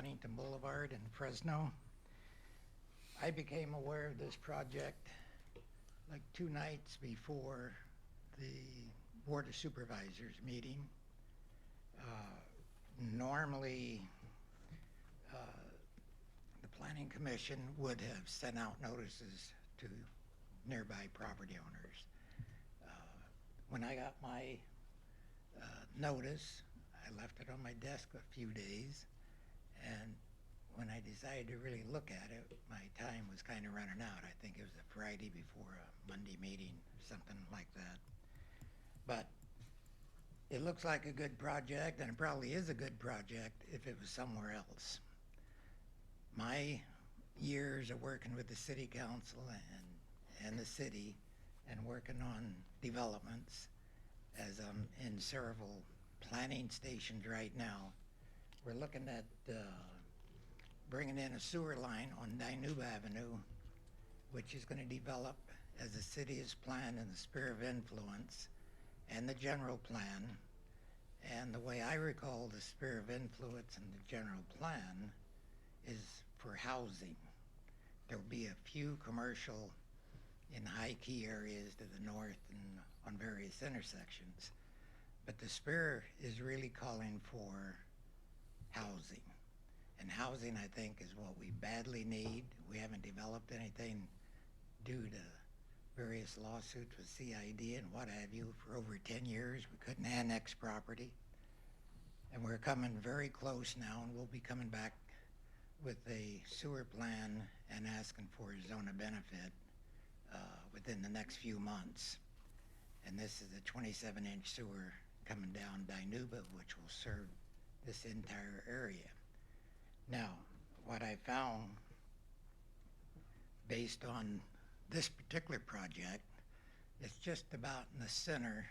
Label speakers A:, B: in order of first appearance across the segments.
A: Huntington Boulevard in Fresno. I became aware of this project like 2 nights before the Board of Supervisors meeting. Normally, the Planning Commission would have sent out notices to nearby property owners. When I got my notice, I left it on my desk a few days, and when I decided to really look at it, my time was kind of running out. I think it was a Friday before a Monday meeting, something like that. But it looks like a good project, and it probably is a good project if it was somewhere else. My years of working with the city council and the city and working on developments, as I'm in several planning stations right now, we're looking at bringing in a sewer line on Danube Avenue, which is going to develop as the city has planned in the sphere of influence and the general plan. And the way I recall the sphere of influence and the general plan is for housing. There will be a few commercial in high key areas to the north and on various intersections. But the sphere is really calling for housing. And housing, I think, is what we badly need. We haven't developed anything due to various lawsuits with CID and what have you for over 10 years. We couldn't annex property. And we're coming very close now, and we'll be coming back with a sewer plan and asking for a zone of benefit within the next few months. And this is a 27-inch sewer coming down Danube, which will serve this entire area. Now, what I found based on this particular project, it's just about in the center,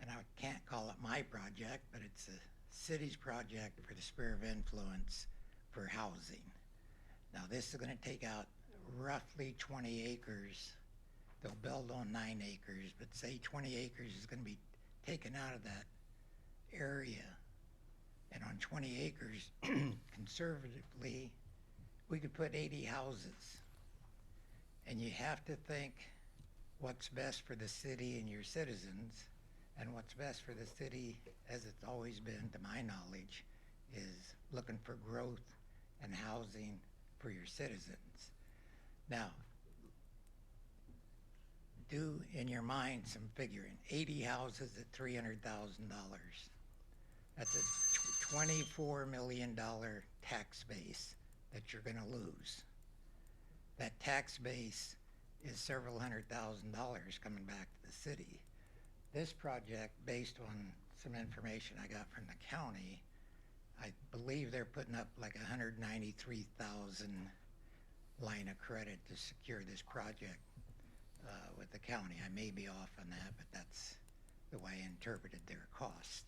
A: and I can't call it my project, but it's the city's project for the sphere of influence for housing. Now, this is going to take out roughly 20 acres. They'll build on 9 acres, but say 20 acres is going to be taken out of that area. And on 20 acres, conservatively, we could put 80 houses. And you have to think what's best for the city and your citizens, and what's best for the city, as it's always been, to my knowledge, is looking for growth and housing for your citizens. Now, do in your mind some figuring. 80 houses at $300,000. That's a $24 million tax base that you're going to lose. That tax base is several $100,000 coming back to the city. This project, based on some information I got from the county, I believe they're putting up like 193,000 line of credit to secure this project with the county. I may be off on that, but that's the way I interpreted their cost.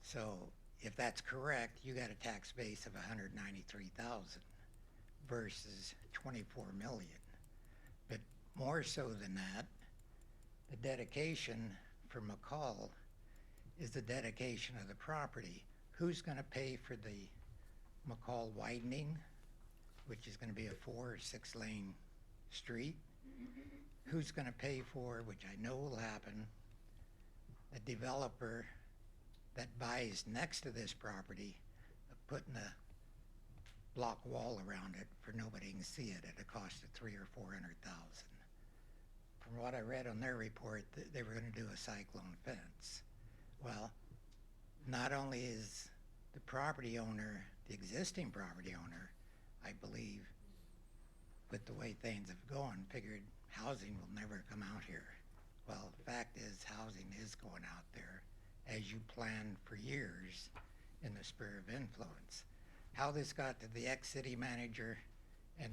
A: So if that's correct, you got a tax base of 193,000 versus 24 million. But more so than that, the dedication for McCall is the dedication of the property. Who's going to pay for the McCall widening, which is going to be a 4 or 6 lane street? Who's going to pay for, which I know will happen, the developer that buys next to this property, putting a block wall around it for nobody can see it at a cost of $300,000 or $400,000. From what I read on their report, they were going to do a cyclone fence. Well, not only is the property owner, the existing property owner, I believe, with the way things have gone, figured housing will never come out here. Well, the fact is housing is going out there as you planned for years in the sphere of influence. How this got to the ex-city manager and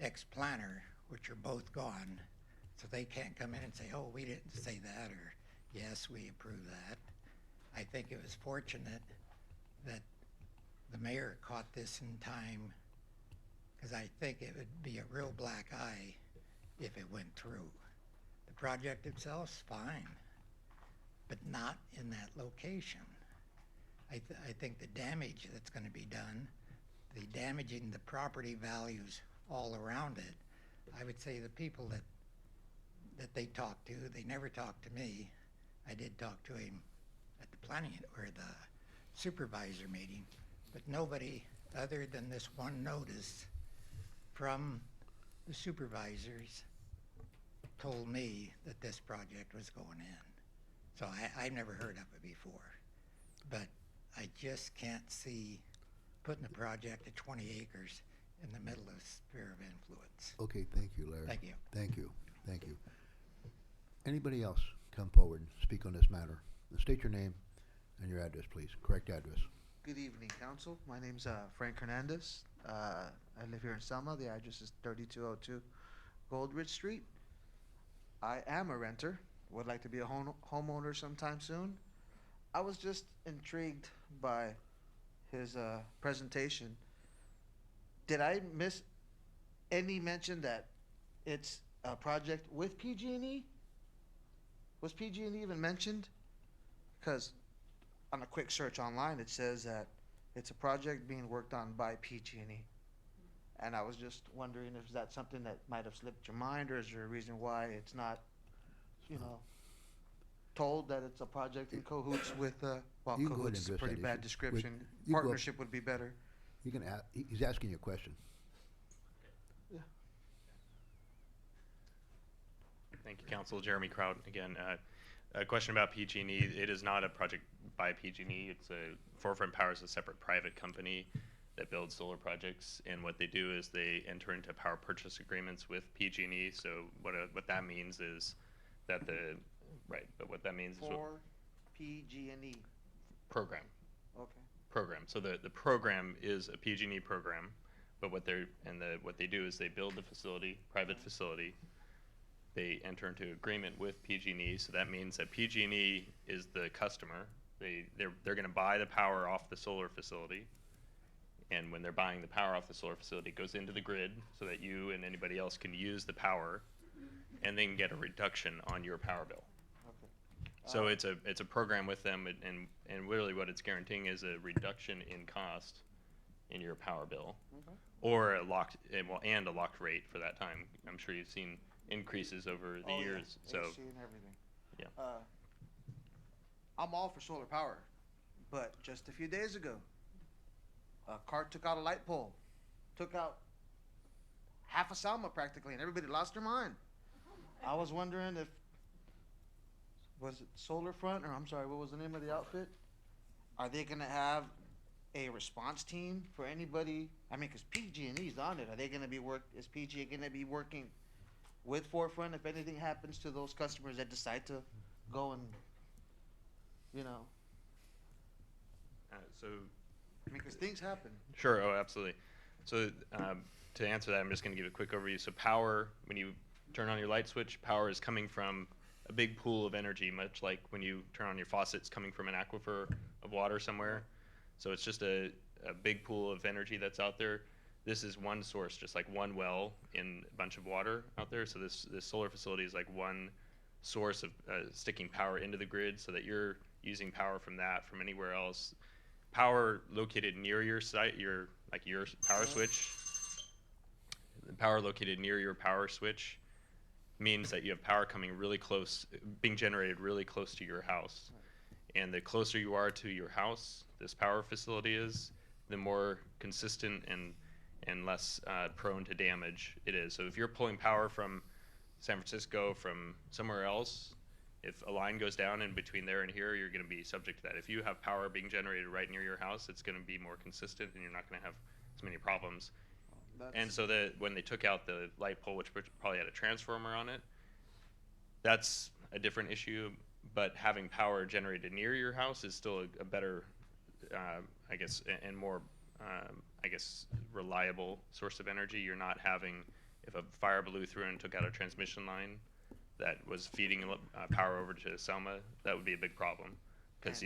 A: ex-planner, which are both gone, so they can't come in and say, oh, we didn't say that, or yes, we approve that. I think it was fortunate that the mayor caught this in time, because I think it would be a real black eye if it went through. The project itself's fine, but not in that location. I think the damage that's going to be done damaging the property values all around it, I would say the people that they talked to, they never talked to me. I did talk to him at the planning or the supervisor meeting, but nobody other than this one notice from the supervisors told me that this project was going in. So I've never heard of it before, but I just can't see putting a project at 20 acres in the middle of sphere of influence.
B: Okay, thank you, Larry.
A: Thank you.
B: Thank you, thank you. Anybody else come forward and speak on this matter? State your name and your address, please. Correct address.
C: Good evening, Council. My name's Frank Hernandez. I live here in Selma. The address is 3202 Goldridge Street. I am a renter. Would like to be a homeowner sometime soon. I was just intrigued by his presentation. Did I miss any mention that it's a project with PG&E? Was PG&E even mentioned? Because on a quick search online, it says that it's a project being worked on by PG&E. And I was just wondering if that's something that might have slipped your mind, or is there a reason why it's not, told that it's a project in cahoots with, well,
B: You can go ahead
C: cahoots is a
B: and address
C: pretty
B: that
C: bad
B: issue.
C: description.
B: You go-
C: Partnership would be better.
B: You can he's asking you a question.
C: Yeah.
D: Thank you, Council. Jeremy Kraut again. A question about PG&E. It is not a project by PG&E. It's Forefront Power is a separate private company that builds solar projects, and what they do is they enter into power purchase agreements with PG&E. So what that means is that but what that means is
C: For PG&E.
D: program.
C: Okay.
D: Program. So the program is a PG&E program, but what they do is they build the facility, private facility. They enter into agreement with PG&E, so that means that PG&E is the customer. They're going to buy the power off the solar facility, and when they're buying the power off the solar facility, it goes into the grid so that you and anybody else can use the power, and then get a reduction on your power bill.
C: Okay.
D: So it's a program with them, and really what it's guaranteeing is a reduction in cost in your power bill,
C: Okay.
D: or a locked rate for that time. I'm sure you've seen increases over the years.
C: Yeah.
D: So
C: AC and everything.
D: yeah.
C: I'm all for solar power, but just a few days ago, a car took out a light pole, took out half of Selma practically, and everybody lost their mind. I was wondering if, was it Solar Front, or I'm sorry, what was the name of the outfit? Are they gonna have a response team for anybody? I mean, cause PG&E's on it. Are they gonna be is PG gonna be working with Forefront if anything happens to those customers that decide to go and,
D: So
C: I mean, cause things happen.
D: sure. Oh, absolutely. So to answer that, I'm just going to give a quick overview. So power, when you turn on your light switch, power is coming from a big pool of energy, much like when you turn on your faucet, it's coming from an aquifer of water somewhere. So it's just a big pool of energy that's out there. This is one source, just like one well in a bunch of water out there. So this solar facility is like one source of sticking power into the grid, so that you're using power from anywhere else. Power located near your site, your power switch. The power located near your power switch means that you have power coming really close, being generated really close to your house. And the closer you are to your house, this power facility is, the more consistent and less prone to damage it is. So if you're pulling power from San Francisco, from somewhere else, if a line goes down in between there and here, you're going to be subject to that. If you have power being generated right near your house, it's going to be more consistent, and you're not going to have as many problems. And so when they took out the light pole, which probably had a transformer on it, that's a different issue. But having power generated near your house is still a better, I guess, and more, I guess, reliable source of energy. You're not having, if a fire blew through and took out a transmission line that was feeding power over to Selma, that would be a big problem. But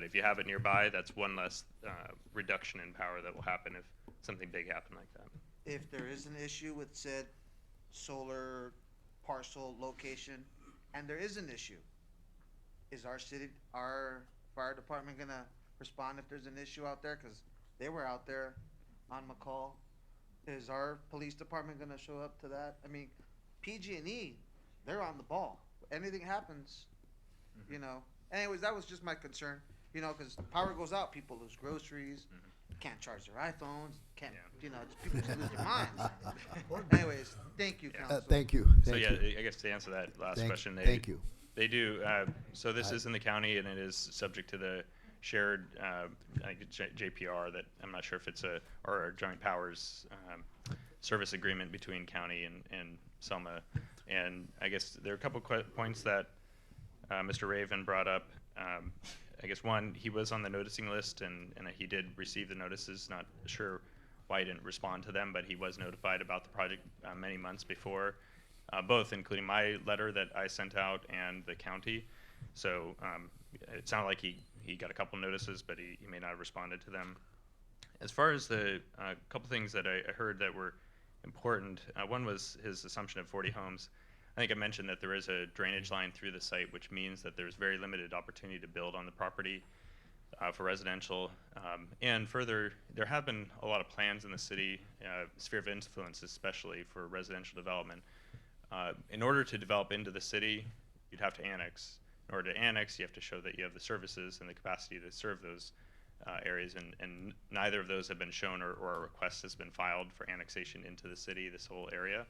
D: if you have it nearby, that's one less reduction in power that will happen if something big happened like that.
C: If there is an issue with said solar parcel location, and there is an issue, is our fire department gonna respond if there's an issue out there? Cause they were out there on McCall. Is our police department gonna show up to that? I mean, PG&E, they're on the ball. Anything happens, you know. Anyways, that was just my concern, you know, because power goes out, people lose groceries, can't charge their iPhones, can't,
D: Yeah.
C: you know, just people just lose their minds. Anyways, thank you,
D: Yeah.
C: council.
B: Thank you.
D: So
B: Thank
D: yeah,
B: you.
D: I guess to answer that last
B: Thank-
D: question,
B: Thank you.
D: they do. So this
B: I-
D: is in the county, and it is subject to the shared I think it's JPR. That I'm not sure if it's or a joint powers service agreement between county and Selma. And I guess there are a couple points that Mr. Raven brought up. I guess one, he was on the noticing list, and he did receive the notices. Not sure why he didn't respond to them, but he was notified about the project many months before, both including my letter that I sent out and the county. So it sounded like he got a couple notices, but he may not have responded to them. As far as the couple things that I heard that were important, one was his assumption of 40 homes. I think I mentioned that there is a drainage line through the site, which means that there's very limited opportunity to build on the property for residential. And further, there have been a lot of plans in the city, sphere of influence especially, for residential development. In order to develop into the city, you'd have to annex. In order to annex, you have to show that you have the services and the capacity to serve those areas, and neither of those have been shown, or a request has been filed for annexation into the city, this whole area.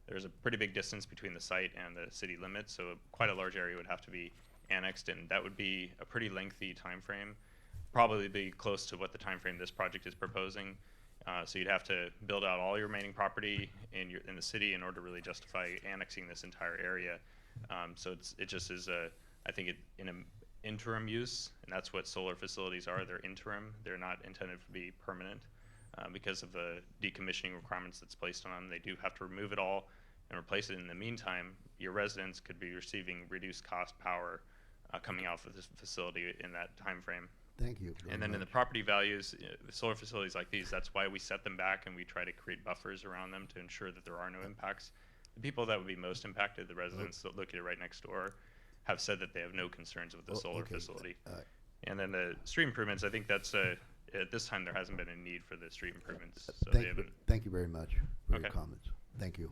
D: There's a pretty big distance between the site and the city limits, so quite a large area would have to be annexed, and that would be a pretty lengthy time frame, probably be close to what the time frame this project is proposing. So you'd have to build out all your remaining property in the city in order to really justify annexing this entire area. So it just is I think in an interim use, and that's what solar facilities are. They're interim. They're not intended to be permanent because of the decommissioning requirements that's placed on them. They do have to remove it all and replace it. In the meantime, your residents could be receiving reduced cost power coming off of this facility in that time frame.
B: Thank you. very
D: And then in the
B: much.
D: property values, solar facilities like these, that's why we set them back and we try to create buffers around them to ensure that there are no impacts. The people that would be most impacted, the residents that located right next door, have said that they have no concerns with the solar
B: okay.
D: facility. And then the street improvements, I think that's at this time there hasn't been a need for the street improvements. So they haven't.
B: Thank you very much for your
D: Okay.
B: comments. Thank you.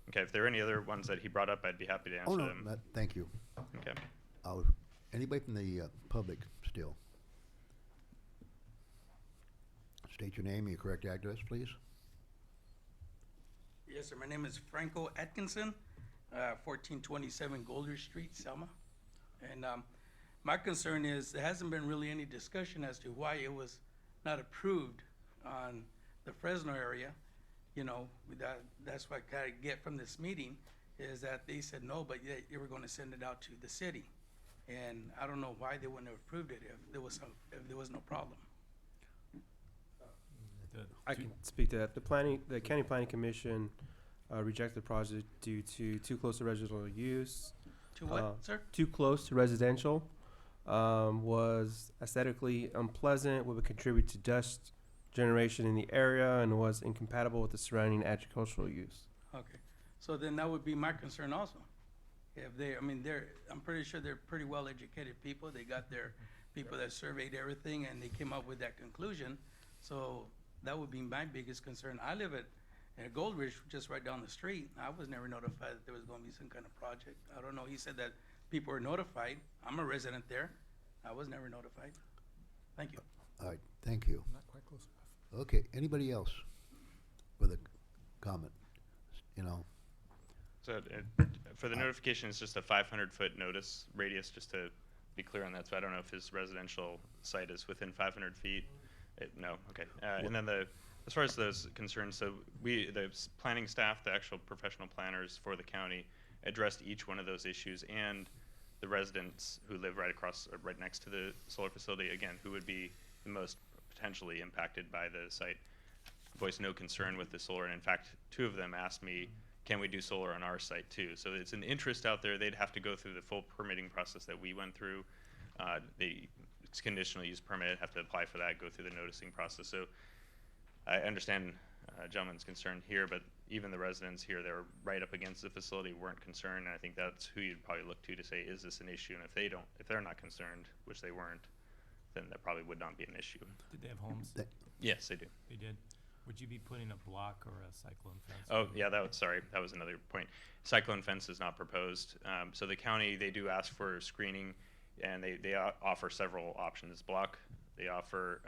D: Okay, if there are any other ones that he brought up, I'd be happy to answer
B: Oh, no,
D: them.
B: thank you.
D: Okay.
B: Anybody from the public still? State your name and your correct address, please.
E: Yes, sir. My name is Franco Atkinson, 1427 Golders Street, Selma. And my concern is there hasn't been really any discussion as to why it was not approved on the Fresno area. You know, that's what I kind of get from this meeting, is that they said no, but yet they were going to send it out to the city. And I don't know why they wouldn't have approved it if there was no problem.
F: I can speak to that. The County Planning Commission rejected the project due to too close to residential use.
E: To what, sir?
F: Too close to residential, was aesthetically unpleasant, would contribute to dust generation in the area, and was incompatible with the surrounding agricultural use.
E: Okay, so then that would be my concern also. If I'm pretty sure they're pretty well-educated people. They got their people that surveyed everything, and they came up with that conclusion. So that would be my biggest concern. I live at Gold Ridge, just right down the street. I was never notified that there was gonna be some kind of project. I don't know, he said that people were notified. I'm a resident there. I was never notified. Thank you.
B: All right, thank you.
G: Not quite close enough.
B: Okay, anybody else with a comment? You know,
D: So for the notification, it's just a 500-foot notice radius, just to be clear on that. So I don't know if his residential site is within 500 feet. No, okay. And then as far as those concerns, so the planning staff, the actual professional planners for the county, addressed each one of those issues, and the residents who live right next to the solar facility, again, who would be the most potentially impacted by the site, voiced no concern with the solar. And in fact, 2 of them asked me, can we do solar on our site too? So it's an interest out there. They'd have to go through the full permitting process that we went through. It's conditional use permit, have to apply for that, go through the noticing process. So I understand gentleman's concern here, but even the residents here that are right up against the facility weren't concerned. And I think that's who you'd probably look to say, is this an issue? And if they're not concerned, which they weren't, then that probably would not be an issue.
G: Did they have homes?
D: Yes, they do.
G: They did. Would you be putting a block or a cyclone fence?
D: Oh, yeah, sorry, that was another point. Cyclone fence is not proposed. So the county, they do ask for screening, and they offer several options. Block, they offer,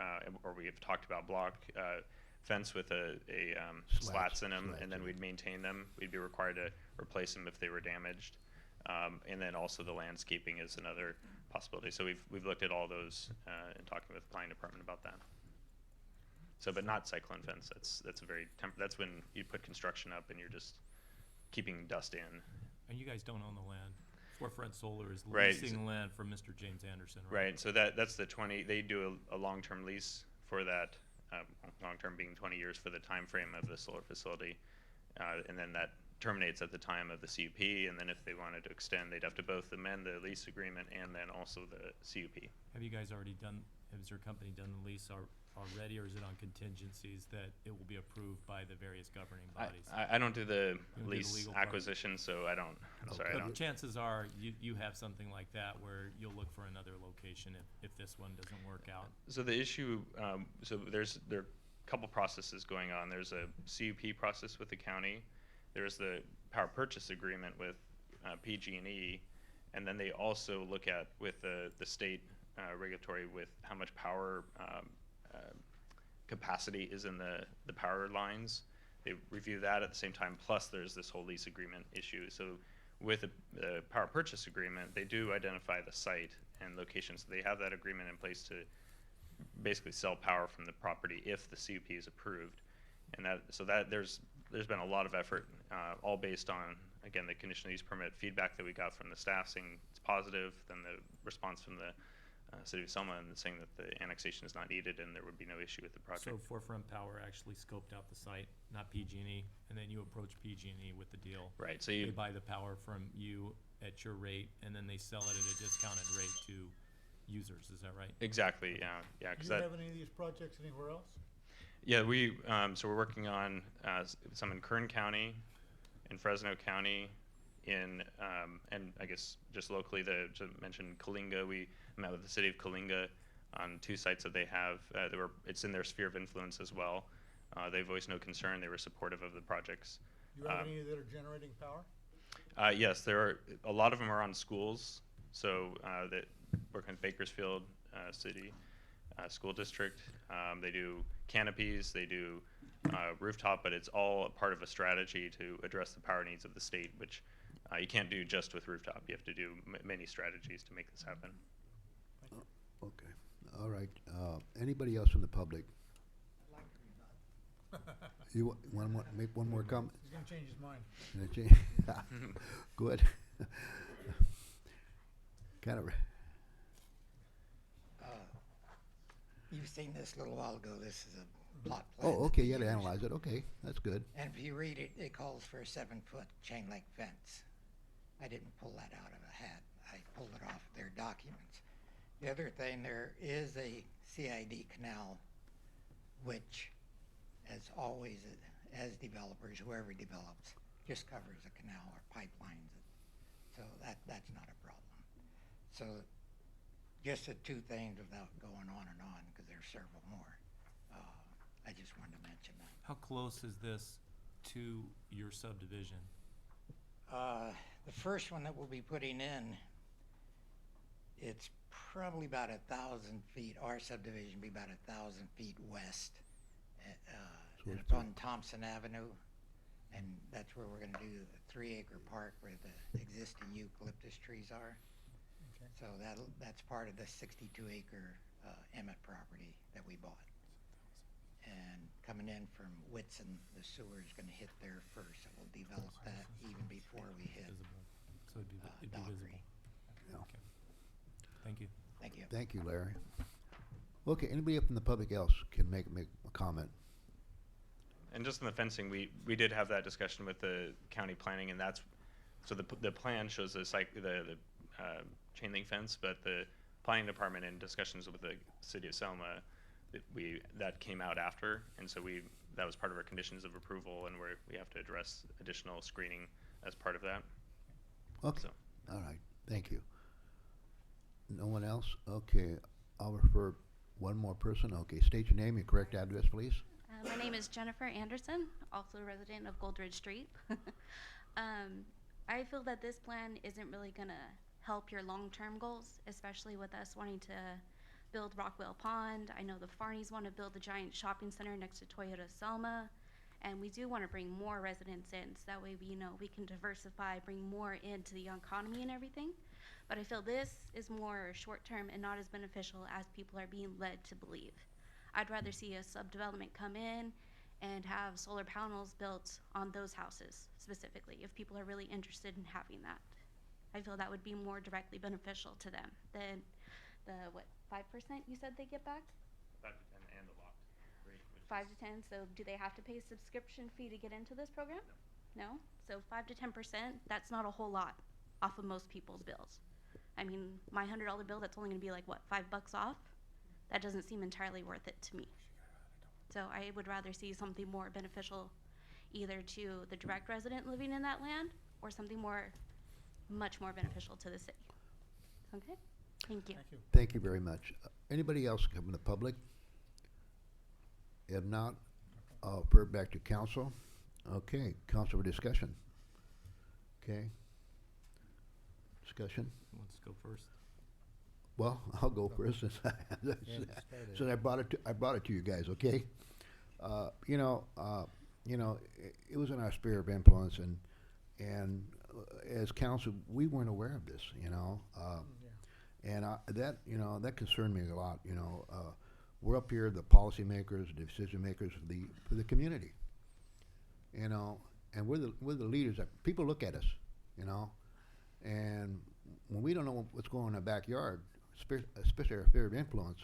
D: or we have talked about block, fence with slats in them, and then we'd maintain them. We'd be required to replace them if they were damaged. And then also the landscaping is another possibility. So we've looked at all those, and talking with the planning department about that. So, but not cyclone fence. That's a very that's when you put construction up and you're just keeping dust in.
G: And you guys don't own the land. Forefront Solar is
D: Right.
G: leasing land from Mr. James Anderson, right?
D: Right. So that's the 20. They do a long-term lease for that. Long-term being 20 years for the time frame of the solar facility, and then that terminates at the time of the CUP. And then if they wanted to extend, they'd have to both amend the lease agreement and then also the CUP.
G: Have you guys already done, has your company done the lease already, or is it on contingencies that it will be approved by the various governing bodies?
D: I don't do the
G: do the
D: lease
G: legal part.
D: acquisition, so I don't. I'm sorry, I
B: Okay.
D: don't.
G: Chances are you have something like that where you'll look for another location if this one doesn't work out.
D: So the issue, so there are a couple processes going on. There's a CUP process with the county. There's the power purchase agreement with PG&E, and then they also look at with the state regulatory with how much power capacity is in the power lines. They review that at the same time. Plus, there's this whole lease agreement issue. So with the power purchase agreement, they do identify the site and location. So they have that agreement in place to basically sell power from the property if the CUP is approved. And there's been a lot of effort, all based on, again, the conditional use permit feedback that we got from the staff saying it's positive, then the response from the City of Selma and saying that the annexation is not needed and there would be no issue with the project.
G: So Forefront Power actually scoped out the site, not PG&E, and then you approach PG&E with the deal.
D: Right. So
G: They
D: you
G: buy the power from you at your rate, and then they sell it at a discounted rate to users. Is that right?
D: exactly, yeah.
H: Do
D: Because
H: you have any of these projects anywhere else?
D: yeah, so we're working on some in Kern County, in Fresno County, and I guess just locally, to mention Coalinga, we met with the city of Coalinga on 2 sites that they have. It's in their sphere of influence as well. They voiced no concern. They were supportive of the projects.
H: Do you have any that are generating power?
D: Yes, there are a lot of them are on schools. So that work in Bakersfield City School District. They do canopies. They do rooftop, but it's all a part of a strategy to address the power needs of the state, which you can't do just with rooftop. You have to do many strategies to make this happen.
B: Okay, all right. Anybody else from the public? You want to make one more comment?
H: He's gonna change his mind.
B: Good. Kind of.
A: You've seen this a little while ago. This is a plot plan.
B: Oh, okay. You had to analyze it. Okay, that's good.
A: And if you read it, it calls for a 7-foot chain link fence. I didn't pull that out of a hat. I pulled it off their documents. The other thing, there is a CID canal, which, as always, as developers, whoever develops, just covers a canal or pipelines it. So that's not a problem. So just the 2 things without going on and on, because there's several more. I just wanted to mention that.
G: How close is this to your subdivision?
A: The first one that we'll be putting in, it's probably about 1,000 feet. Our subdivision will be about 1,000 feet west.
B: So
A: And
B: it's
A: it's on Thompson Avenue, and that's where we're gonna do the 3-acre park where the existing eucalyptus trees are.
H: Okay.
A: So that's part of the 62-acre Emmett property that we bought. And coming in from Whitson, the sewer is gonna hit there first, so we'll develop that even before we hit
G: Visible. So it'd be
A: Dockery.
G: visible.
B: Yeah.
G: Okay. Thank you.
A: Thank you.
B: Thank you, Larry. Okay, anybody up from the public else can make a comment?
D: And just in the fencing, we did have that discussion with the county planning, and that's so the plan shows the chain link fence, but the planning department in discussions with the City of Selma, that came out after, and so that was part of our conditions of approval, and we have to address additional screening as part of that.
B: Okay,
D: So.
B: all right, thank you. No one else? Okay, I'll refer one more person. Okay, state your name, your correct address, please.
I: My name is Jennifer Anderson, also a resident of Goldridge Street. I feel that this plan isn't really going to help your long-term goals, especially with us wanting to build Rockwell Pond. I know the Farneys want to build a giant shopping center next to Toyota Selma, and we do want to bring more residents in, so that way we can diversify, bring more into the economy and everything. But I feel this is more short-term and not as beneficial as people are being led to believe. I'd rather see a subdevelopment come in and have solar panels built on those houses specifically, if people are really interested in having that. I feel that would be more directly beneficial to them than the, 5% you said they get back?
D: 5 to 10 and the locked rate.
I: 5 to 10, so do they have to pay a subscription fee to get into this program? No? So 5 to 10%, that's not a whole lot off of most people's bills. I mean, my $100 bill, that's only gonna be like, what, $5 off? That doesn't seem entirely worth it to me. So I would rather see something more beneficial either to the direct resident living in that land or something much more beneficial to the city. Okay? Thank you.
H: Thank you.
B: Thank you very much. Anybody else from the public? If not, I'll refer back to council. Okay, council for discussion. Okay. Discussion?
G: Who wants to go first?
B: Well, I'll go first since I brought it to you guys, okay? It was in our sphere of influence, and as council, we weren't aware of this, and that concerned me a lot. We're up here, the policymakers, the decision makers for the community, and we're the leaders that people look at us, and when we don't know what's going on in the backyard, especially our sphere of influence,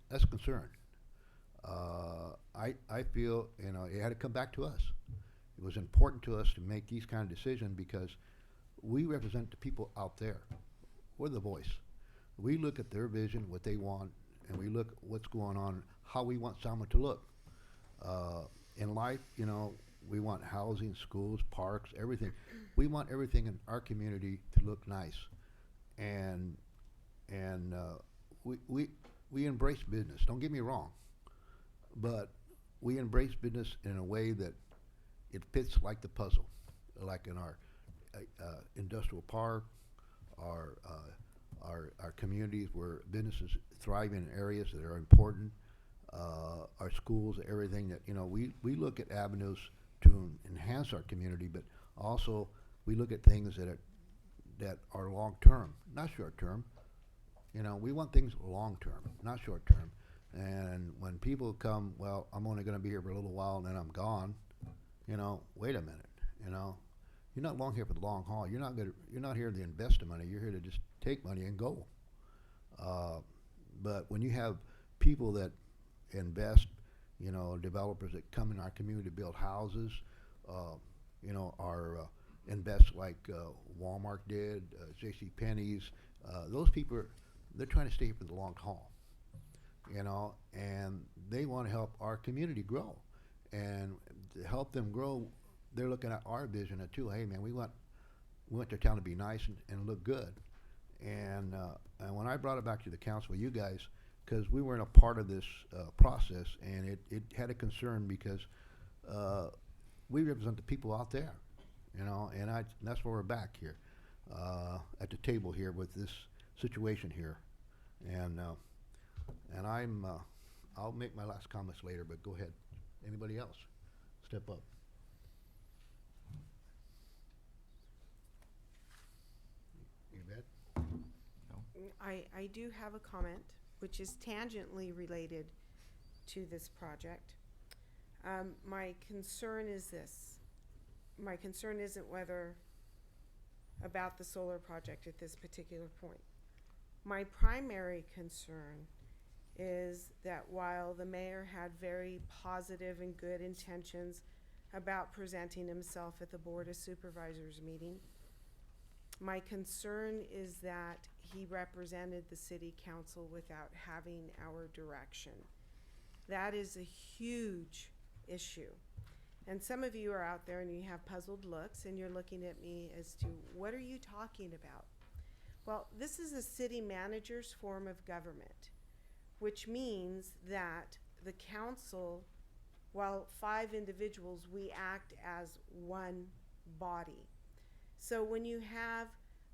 B: that's a concern. I feel it had to come back to us. It was important to us to make these kind of decisions because we represent the people out there. We're the voice. We look at their vision, what they want, and we look at what's going on, how we want Selma to look. In life, we want housing, schools, parks, everything. We want everything in our community to look nice, and we embrace business. Don't get me wrong, but we embrace business in a way that it fits like the puzzle, like in our industrial park, our communities where businesses thrive in areas that are important, our schools, everything that we look at avenues to enhance our community, but also we look at things that are long term, not short term. We want things long term, not short term. And when people come, well, I'm only going to be here for a little while and then I'm gone. Wait a minute. You're not long here for the long haul. You're not here to invest the money. You're here to just take money and go. But when you have people that invest, developers that come in our community to build houses, invest like Walmart did, J.C. Penney's, those people, they're trying to stay here for the long haul, and they want to help our community grow. And to help them grow, they're looking at our vision too. Hey, man, we want their town to be nice and look good. And when I brought it back to the council, you guys, because we weren't a part of this process, and it had a concern because we represent the people out there, and that's why we're back here at the table here with this situation here. And I'll make my last comments later, but go ahead. Anybody else? Step up. Yvette?
J: I do have a comment, which is tangentially related to this project. My concern is this. My concern isn't about the solar project at this particular point. My primary concern is that while the mayor had very positive and good intentions about presenting himself at the Board of Supervisors meeting, my concern is that he represented the city council without having our direction. That is a huge issue. And some of you are out there and you have puzzled looks and you're looking at me as to, what are you talking about? Well, this is a city manager's form of government, which means that the council, while 5 individuals, we act as one body. So when you have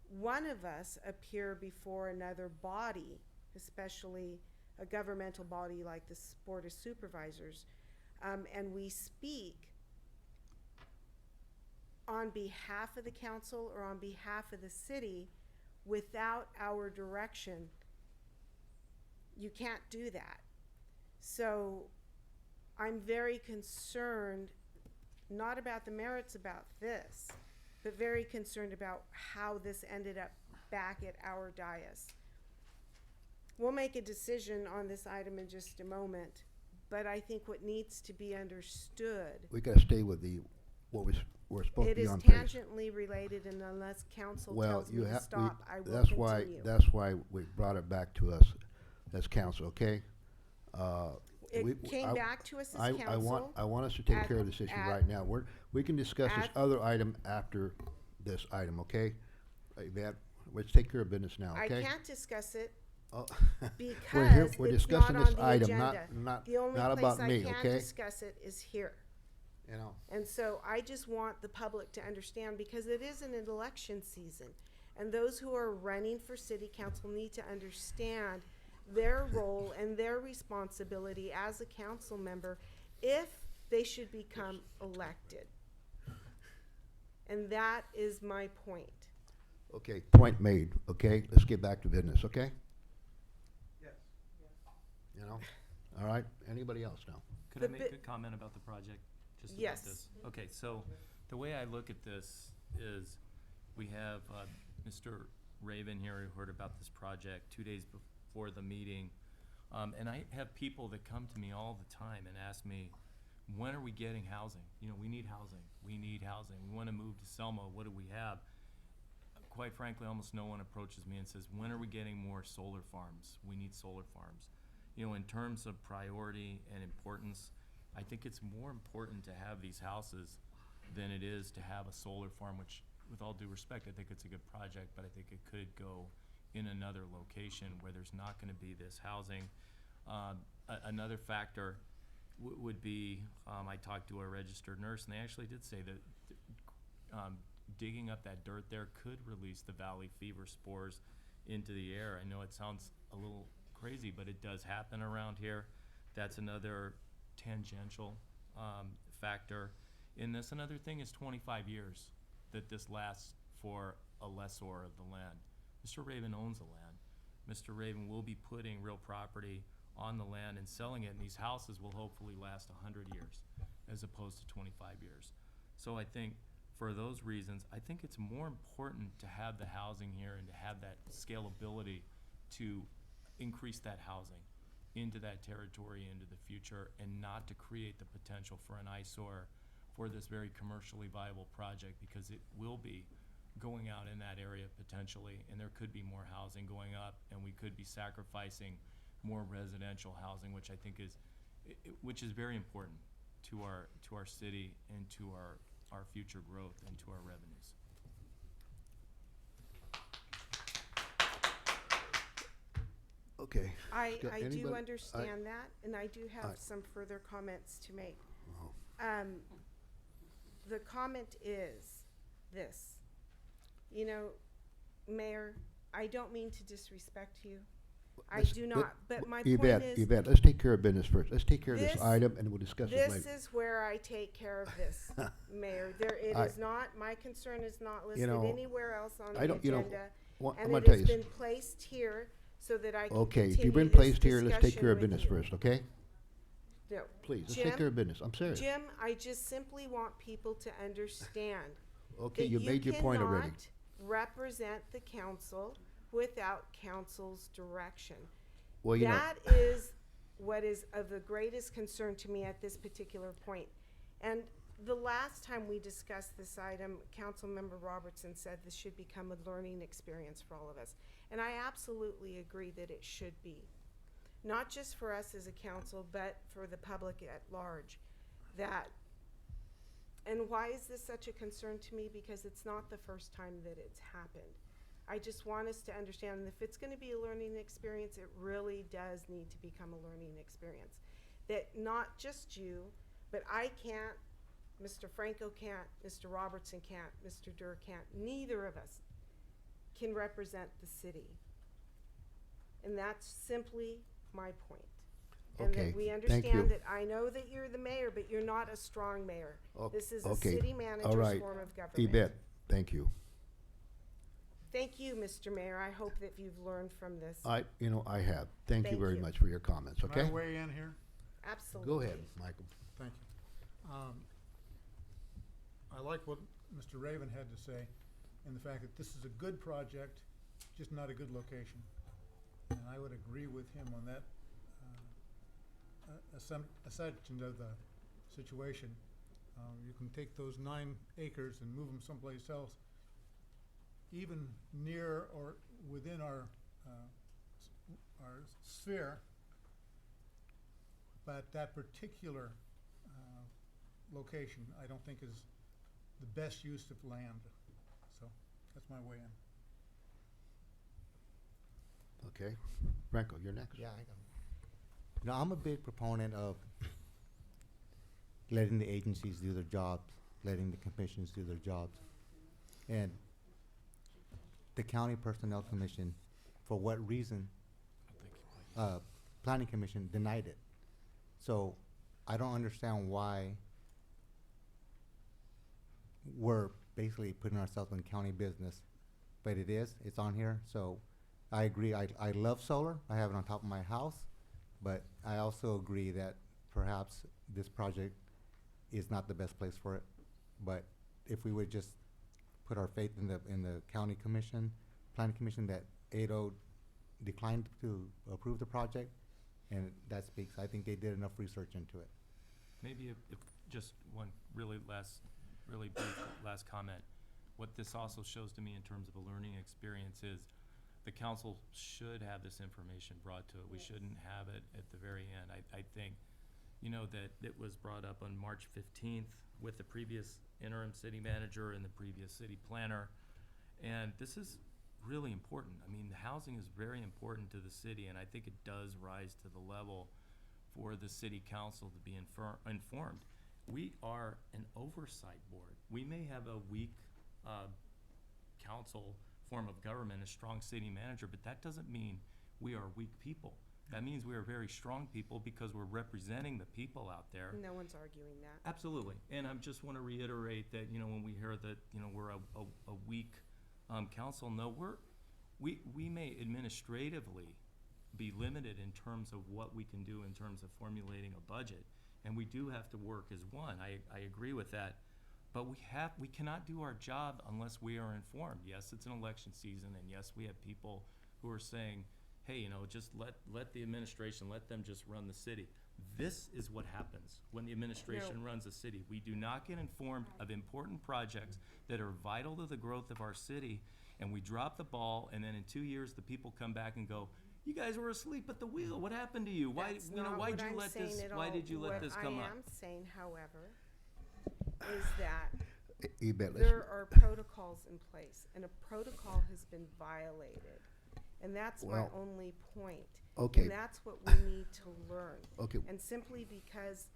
J: one of us appear before another body, especially a governmental body like the Board of Supervisors, and we speak on behalf of the council or on behalf of the city without our direction, you can't do that. So I'm very concerned, not about the merits about this, but very concerned about how this ended up back at our dais. We'll make a decision on this item in just a moment, but I think what needs to be understood,
B: We gotta stay with we're supposed
J: it
B: to be
J: is
B: on pace.
J: tangentially related, and unless council
B: Well,
J: tells me
B: you
J: to
B: have,
J: stop, I will
B: that's
J: continue.
B: that's why we brought it back to us as council, okay?
J: It came back to us as council.
B: I want us to take
J: at-
B: care of this issue
J: at-
B: right now. We can discuss this
J: at-
B: other item after this item, okay? Yvette, let's take care of business now,
J: I
B: okay?
J: can't discuss it
B: Oh,
J: because
B: we're
J: it's
B: discussing
J: not
B: this
J: on the
B: item,
J: agenda.
B: not
J: The only
B: about
J: place I
B: me,
J: can
B: okay?
J: discuss it is here.
B: You know,
J: And so I just want the public to understand, because it is an election season, and those who are running for city council need to understand their role and their responsibility as a council member if they should become elected. And that is my point.
B: okay, point made, okay? Let's get back to business, okay?
C: Yes.
B: You know, all right, anybody else now?
G: Could I
J: The
G: make
J: bi-
G: a comment about the project? Just about
J: Yes.
G: this? Okay, so the way I look at this is we have Mr. Raven here who heard about this project 2 days before the meeting. And I have people that come to me all the time and ask me, when are we getting housing? You know, we need housing. We need housing. We want to move to Selma. What do we have? Quite frankly, almost no one approaches me and says, when are we getting more solar farms? We need solar farms. You know, in terms of priority and importance, I think it's more important to have these houses than it is to have a solar farm, which, with all due respect, I think it's a good project, but I think it could go in another location where there's not gonna be this housing. Another factor would be, I talked to a registered nurse, and they actually did say that digging up that dirt there could release the valley fever spores into the air. I know it sounds a little crazy, but it does happen around here. That's another tangential factor in this. Another thing is 25 years that this lasts for a lessor of the land. Mr. Raven owns the land. Mr. Raven will be putting real property on the land and selling it, and these houses will hopefully last 100 years as opposed to 25 years. So I think for those reasons, I think it's more important to have the housing here and to have that scalability to increase that housing into that territory into the future, and not to create the potential for an eyesore for this very commercially viable project, because it will be going out in that area potentially, and there could be more housing going up, and we could be sacrificing more residential housing, which I think is, which is very important to our city and to our future growth and to our revenues.
B: Okay.
J: I do
B: Anybody-
J: understand that, and I do have
B: I-
J: some further comments to make.
B: Oh.
J: The comment is this: you know, Mayor, I don't mean to disrespect you. I
B: Let's-
J: do
B: let-
J: not, but my point
B: Yvette,
J: is,
B: Yvette, let's take care of business first. Let's take care of this
J: This-
B: item, and we'll discuss it
J: this
B: later.
J: is where I take care of this, Mayor. It
B: I-
J: is not, my concern is not listed
B: know,
J: anywhere else on
B: I
J: the
B: don't- you know,
J: agenda.
B: I'm
J: And
B: gonna
J: it
B: tell
J: has
B: you.
J: been placed here so that I can
B: Okay,
J: continue
B: if you've been
J: this
B: placed here, let's take
J: discussion
B: care of
J: with
B: business
J: you.
B: first, okay?
J: No.
B: Please, let's
J: Jim?
B: take care of business. I'm serious.
J: Jim, I just simply want people to understand
B: Okay,
J: that
B: you made your point already.
J: cannot represent the council without council's direction.
B: Well, you know,
J: That is what is of the greatest concern to me at this particular point. And the last time we discussed this item, Councilmember Robertson said this should become a learning experience for all of us. And I absolutely agree that it should be. Not just for us as a council, but for the public at large. And why is this such a concern to me? Because it's not the first time that it's happened. I just want us to understand, if it's gonna be a learning experience, it really does need to become a learning experience. that not just you, but I can't, Mr. Franco can't, Mr. Robertson can't, Mr. Durr can't, neither of us can represent the city. And that's simply my point. And
B: Okay,
J: that we
B: thank you.
J: understand that I know that you're the mayor, but you're not a strong mayor. This is a
B: Okay,
J: city
B: all
J: manager's
B: right.
J: form of government.
B: Yvette, thank you.
J: Thank you, Mr. Mayor. I hope that you've learned from this.
B: I have. Thank you
J: Thank
B: very
J: you.
B: much for your comments,
H: Can
B: okay?
H: I weigh in here?
J: Absolutely.
B: Go ahead, Michael.
H: Thank you. I like what Mr. Raven had to say, and the fact that this is a good project, just not a good location. And I would agree with him on that assumption of the situation. You can take those 9 acres and move them someplace else, even near or within our sphere, but that particular location, I don't think is the best use of land. So that's my way in.
B: Okay. Franco, you're next.
K: Yeah, I know. You know, I'm a big proponent of letting the agencies do their jobs, letting the commissions do their jobs. And the County Personnel Commission, for what reason, Planning Commission denied it. So I don't understand why we're basically putting ourselves in county business, but it's on here. So I agree, I love solar, I have it on top of my house, but I also agree that perhaps this project is not the best place for it. But if we would just put our faith in the county commission, planning commission, that 8-0 declined to approve the project, and that speaks. I think they did enough research into it.
G: Maybe if just one really brief last comment. What this also shows to me in terms of a learning experience is the council should have this information brought to it. We shouldn't have it at the very end. I think, you know, that it was brought up on March 15th with the previous interim city manager and the previous city planner. And this is really important. I mean, the housing is very important to the city, and I think it does rise to the level for the city council to be informed. We are an oversight board. We may have a weak council form of government, a strong city manager, but that doesn't mean we are weak people. That means we are very strong people because we're representing the people out there.
J: No one's arguing that.
G: Absolutely. And I just want to reiterate that, you know, when we hear that, you know, we're a weak council, no, we may administratively be limited in terms of what we can do in terms of formulating a budget. And we do have to work as one. I agree with that. But we cannot do our job unless we are informed. Yes, it's an election season, and yes, we have people who are saying, hey, you know, just let the administration, let them just run the city. This is what happens when the administration runs a city. We do not get informed of important projects that are vital to the growth of our city, and we drop the ball, and then in 2 years, the people come back and go, you guys were asleep at the wheel. What happened to you? Why,
J: That's
G: you know,
J: not
G: why
J: what
G: did you
J: I'm
G: let
J: saying
G: this?
J: at
G: Why
J: all.
G: did you let this come
J: What
G: up?
J: I am saying, however, is that
B: Yvette,
J: there are protocols in place, and a protocol has been violated. And that's my
B: Well,
J: only point.
B: okay.
J: And that's what we need to learn.
B: Okay.
J: And simply because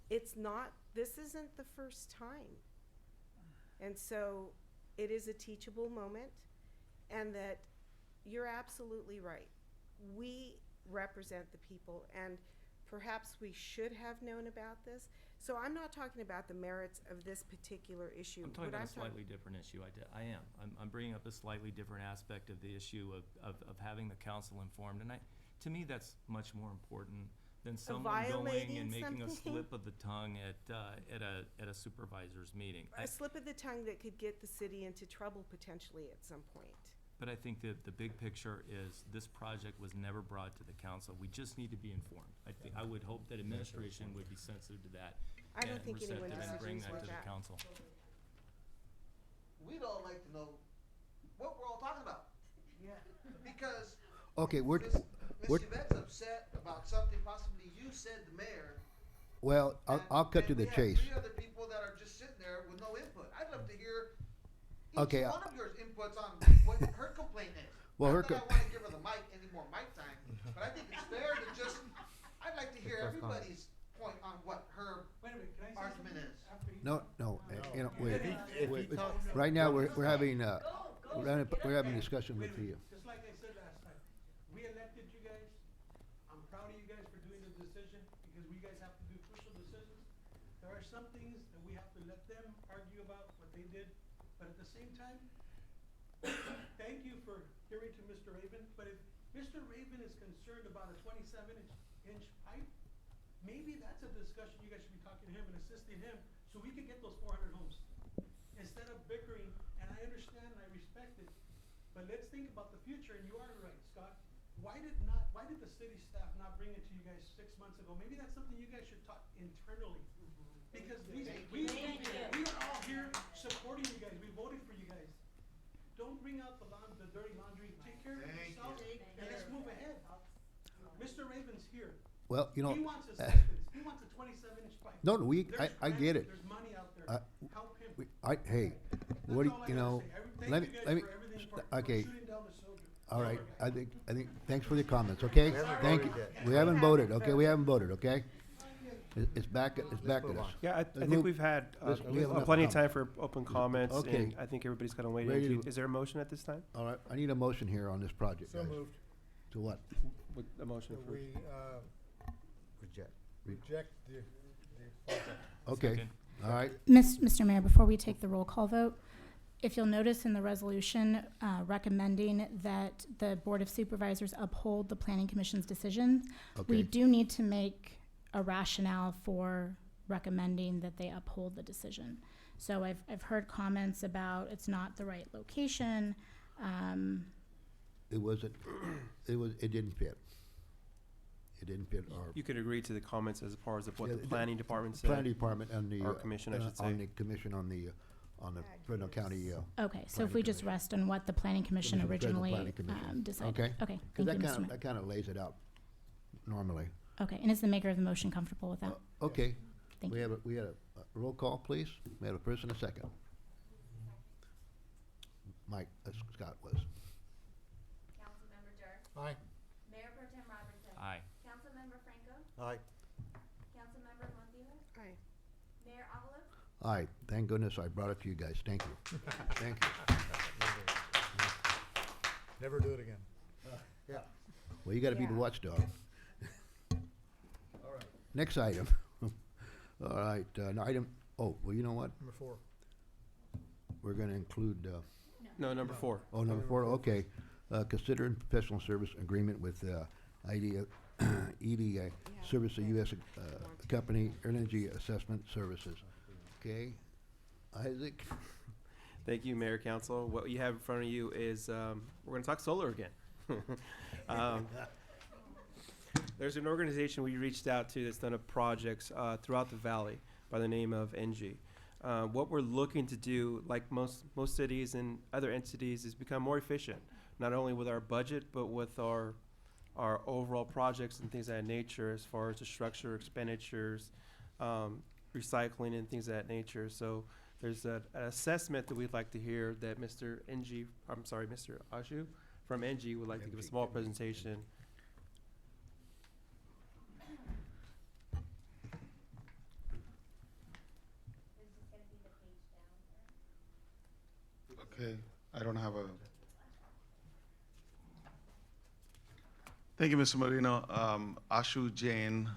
J: this isn't the first time. And so it is a teachable moment, and that you're absolutely right. We represent the people, and perhaps we should have known about this. So I'm not talking about the merits of this particular issue.
G: I'm talking
J: What
G: about a slightly different issue. I am. I'm bringing up a slightly different aspect of the issue of having the council informed. And to me, that's much more important than someone going
J: violating
G: and making a
J: something?
G: slip of the tongue at a supervisor's meeting.
J: A slip of the tongue that could get the city into trouble potentially at some point.
G: But I think that the big picture is this project was never brought to the council. We just need to be informed. I would hope that administration would be sensitive to that.
J: I don't
G: and
J: think anyone
G: receptive and bring
J: disagrees
G: that
J: with
G: to the
J: that.
G: council.
C: We'd all like to know what we're all talking about. Yeah. Because
B: Okay,
C: Miss
B: we're
C: Yvette's upset about something possibly you said, the mayor.
B: well, I'll cut to
C: and
B: the
C: we
B: chase.
C: have 3 other people that are just sitting there with no input. I'd love to hear each
B: Okay,
C: one of your inputs on what her complaint is.
B: Well, her
C: Not that I want to give her the mic any more mic time, but I think it's fair to just, I'd like to hear everybody's
B: No, no, you know, wait,
K: if
B: wait,
K: he talks-
B: right now, we're having a discussion with you.
L: Just like I said last time, we elected you guys. I'm proud of you guys for doing the decision because we guys have to do crucial decisions. There are some things that we have to let them argue about what they did, but at the same time, thank you for hearing to Mr. Raven, but if Mr. Raven is concerned about a 27-inch pipe, maybe that's a discussion you guys should be talking to him and assisting him so we can get those 400 homes. Instead of bickering, and I understand and I respect it, but let's think about the future, and you are right, Scott. Why did the city staff not bring it to you guys 6 months ago? Maybe that's something you guys should talk internally. Because we are all here supporting you guys, we voted for you guys. Don't bring out the dirty laundry, take care of yourself, and let's move ahead. Mr. Raven's here.
B: Well, you know,
L: He wants assistance, he wants a 27-inch pipe.
B: no,
L: There's
B: I get it.
L: There's money out there, help him.
B: Hey, what do
L: That's all I
B: you
L: gotta
B: know,
L: say.
B: let me,
L: Thank you
B: let me,
L: guys for everything, for
B: okay,
L: shooting down the soldier.
B: all right,
L: Soldier guy.
B: I think, thanks for the comments, okay? Thank you. We haven't voted, okay, we haven't voted, okay? It's back to
K: move
B: us.
K: on.
F: Yeah, I
B: Let's
F: think
B: move-
F: we've had
B: we have enough
F: plenty of
B: comments.
F: time for open comments,
B: Okay.
F: and I think everybody's kind of waiting.
B: Ready to-
F: Is there a motion at this time?
B: All right, I need a motion here on this project,
H: So
B: guys.
H: moved.
B: To what?
F: With a motion
H: So
F: for,
H: we,
K: Reject.
H: reject the project.
B: Okay,
G: Second.
B: all right,
M: Mr. Mayor, before we take the roll call vote, if you'll notice in the resolution recommending that the Board of Supervisors uphold the Planning Commission's decision, we
B: okay,
M: do need to make a rationale for recommending that they uphold the decision. So I've heard comments about it's not the right location.
B: it wasn't, it didn't fit. It didn't fit our
F: you could agree to the comments as far as what
B: Yeah,
F: the
B: the
F: planning department said.
B: planning department and the.
F: Or commission, I should
B: On
F: say.
B: the commission on the Fresno County,
M: Okay, so if
B: Planning
M: we just rest on what the Planning Commission
B: Commission, Federal
M: originally
B: Planning Commission.
M: decided.
B: Okay.
M: Okay,
B: cause
M: thank you,
B: that
M: Mr. Mayor.
B: kinda lays it out normally.
M: Okay, and is the maker of the motion comfortable with that?
B: Okay,
M: Thank
B: we
M: you.
B: had a roll call, please. We have a first and a second. Mike, Scott was.
I: Councilmember Durr,
H: Aye.
I: Mayor Pro Tem Robertson,
G: Aye.
I: Councilmember Franco,
K: Aye.
I: Councilmember Montijo,
J: Aye.
I: Mayor Avalos,
B: Aye, thank goodness I brought it to you guys. Thank you. Thank you.
H: Never do it again.
B: Well, you gotta be the
J: Yeah.
B: watchdog. Next item. All right, item, well, you know what?
H: Number 4.
B: We're gonna include,
F: No, number 4.
B: number 4, okay. Considering professional service agreement with, EDA Service of U.S. Company, Energy Assessment Services. Okay, Isaac?
F: Thank you, Mayor, Council. What you have in front of you is, we're gonna talk solar again. There's an organization we reached out to that's done projects throughout the valley by the name of NG. What we're looking to do, like most cities and other entities, is become more efficient, not only with our budget, but with our overall projects and things of that nature, as far as the structure, expenditures, recycling and things of that nature. So there's an assessment that we'd like to hear that Mr. Ashu from NG would like to give a small presentation.
N: Okay, I don't have a. Thank you, Mr. Marino. Ashu Jain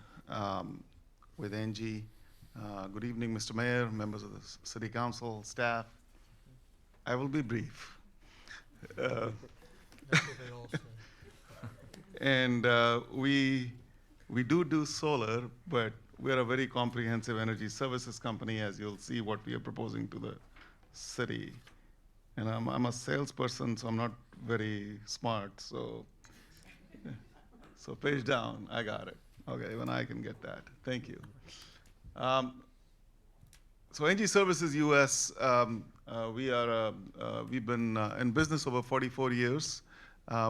N: with NG. Good evening, Mr. Mayor, members of the City Council, staff. I will be brief.
H: That's what they all say.
N: And we do solar, but we're a very comprehensive energy services company, as you'll see what we are proposing to the city. And I'm a salesperson, so I'm not very smart, so page down, I got it. Okay, when I can get that, thank you. So NG Services US, we've been in business over 44 years.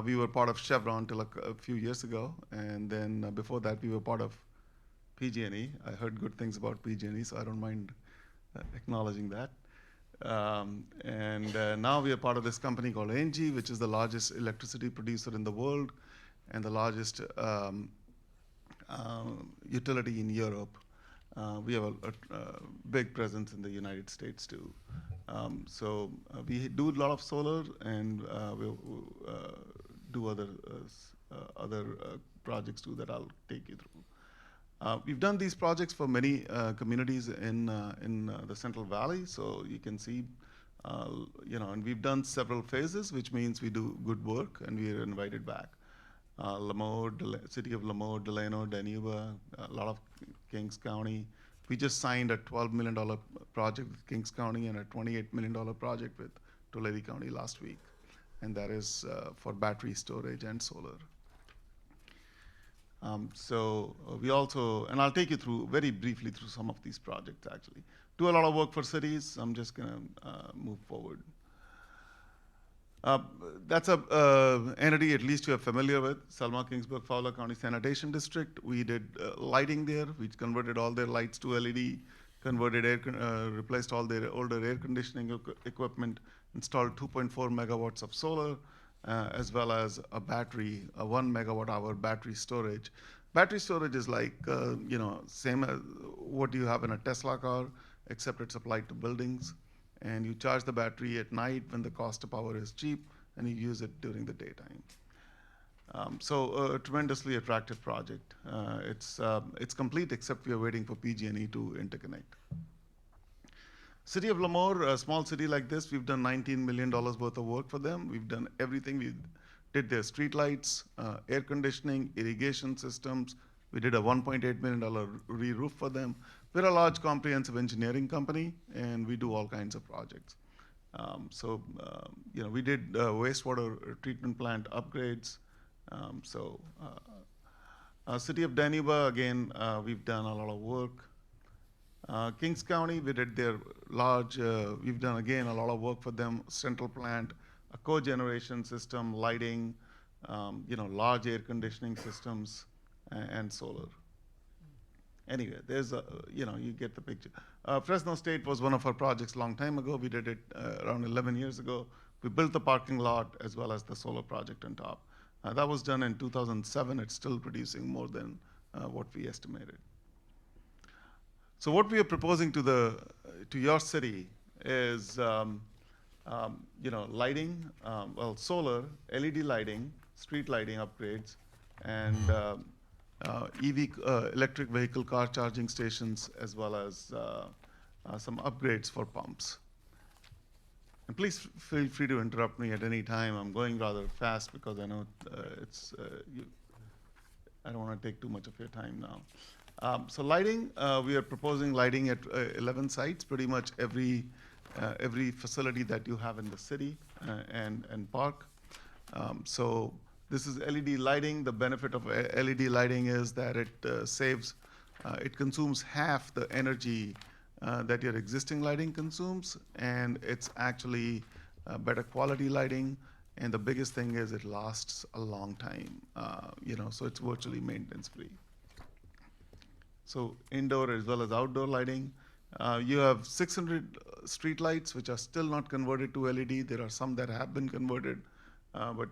N: We were part of Chevron till a few years ago, and then before that we were part of PG&E. I heard good things about PG&E, so I don't mind acknowledging that. Now we are part of this company called NG, which is the largest electricity producer in the world and the largest utility in Europe. We have a big presence in the United States too. We do a lot of solar, and we'll do other projects too that I'll take you through. We've done these projects for many communities in the Central Valley, so you can see, and we've done several phases, which means we do good work and we are invited back. City of Lemoore, Delano, Danuba, a lot of Kings County. We just signed a $12 million project with Kings County and a $28 million project with Tulare County last week, and that is for battery storage and solar. We also, and I'll take you through very briefly through some of these projects actually. Do a lot of work for cities. I'm just gonna move forward. That's a entity at least you are familiar with, Selma, Kingsburg, Fowler County Sanitation District. We did lighting there. We converted all their lights to LED, replaced all their older air conditioning equipment, installed 2.4 megawatts of solar, as well as a battery, a 1 megawatt hour battery storage. Battery storage is like, same as what you have in a Tesla car, except it's applied to buildings. And you charge the battery at night when the cost of power is cheap, and you use it during the daytime. A tremendously attractive project. It's complete, except we are waiting for PG&E to interconnect. City of Lemoore, a small city like this, we've done $19 million worth of work for them. We've done everything. We did their street lights, air conditioning, irrigation systems. We did a $1.8 million re-roof for them. We're a large comprehensive engineering company, and we do all kinds of projects. We did wastewater treatment plant upgrades. City of Danuba, again, we've done a lot of work. Kings County, we did their large, we've done again a lot of work for them, central plant, a cogeneration system, lighting, large air conditioning systems, and solar. Anyway, there's you get the picture. Fresno State was one of our projects a long time ago. We did it around 11 years ago. We built the parking lot as well as the solar project on top. That was done in 2007. It's still producing more than what we estimated. So what we are proposing to your city is, lighting, solar, LED lighting, street lighting upgrades, and electric vehicle car charging stations, as well as some upgrades for pumps. And please feel free to interrupt me at any time. I'm going rather fast because I know I don't want to take too much of your time now. Lighting, we are proposing lighting at 11 sites, pretty much every facility that you have in the city and park. This is LED lighting. The benefit of LED lighting is that it consumes half the energy that your existing lighting consumes, and it's actually better quality lighting. And the biggest thing is it lasts a long time, so it's virtually maintenance free. So indoor as well as outdoor lighting. You have 600 street lights, which are still not converted to LED. There are some that have been converted, but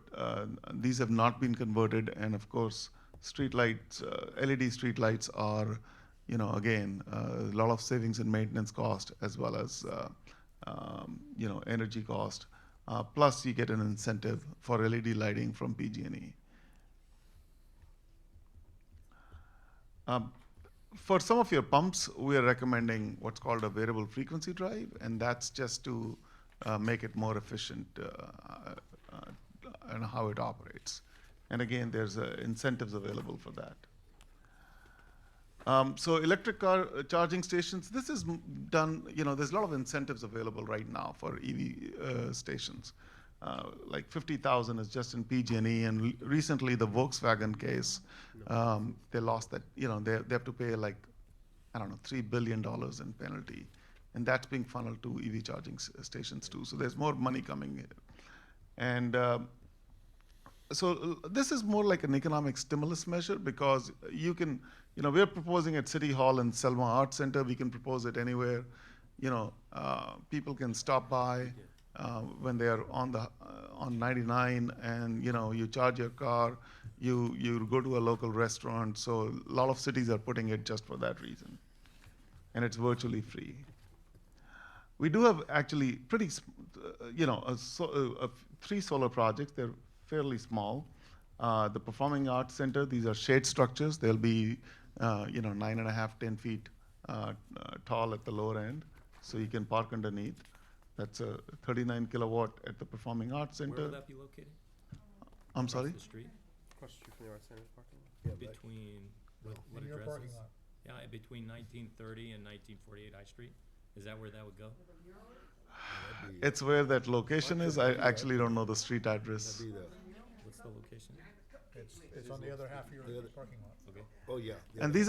N: these have not been converted. And of course, street lights, LED street lights are, again, a lot of savings in maintenance cost as well as, energy cost. Plus, you get an incentive for LED lighting from PG&E. For some of your pumps, we are recommending what's called a variable frequency drive, and that's just to make it more efficient and how it operates. And again, there's incentives available for that. Electric car charging stations, this is done, there's a lot of incentives available right now for EV stations. Like 50,000 is just in PG&E, and recently the Volkswagen case, they lost that, they have to pay like, $3 billion in penalty. And that's being funneled to EV charging stations too. So there's more money coming in. And this is more like an economic stimulus measure because you can, we're proposing at City Hall and Selma Arts Center. We can propose it anywhere. People can stop by when they are on 99, and you charge your car. You go to a local restaurant. So a lot of cities are putting it just for that reason. and it's virtually free. We do have actually pretty, three solar projects. They're fairly small. The Performing Arts Center, these are shade structures. They'll be, 9.5, 10 feet tall at the lower end, so you can park underneath. That's a 39 kilowatt at the Performing Arts Center.
G: Where will that be located?
N: I'm
G: Across
N: sorry?
G: the street?
F: Across the street from the Arts Center's parking lot.
B: Yeah, but-
G: Between, what
H: In your
G: addresses?
H: parking lot.
G: Yeah, between 1930 and 1948 High Street? Is that where that would go?
N: It's where that location is. I actually don't know the street address.
B: That'd be
G: What's the location?
H: It's on the other half of your parking lot.
G: Okay.
B: oh, yeah.
N: And this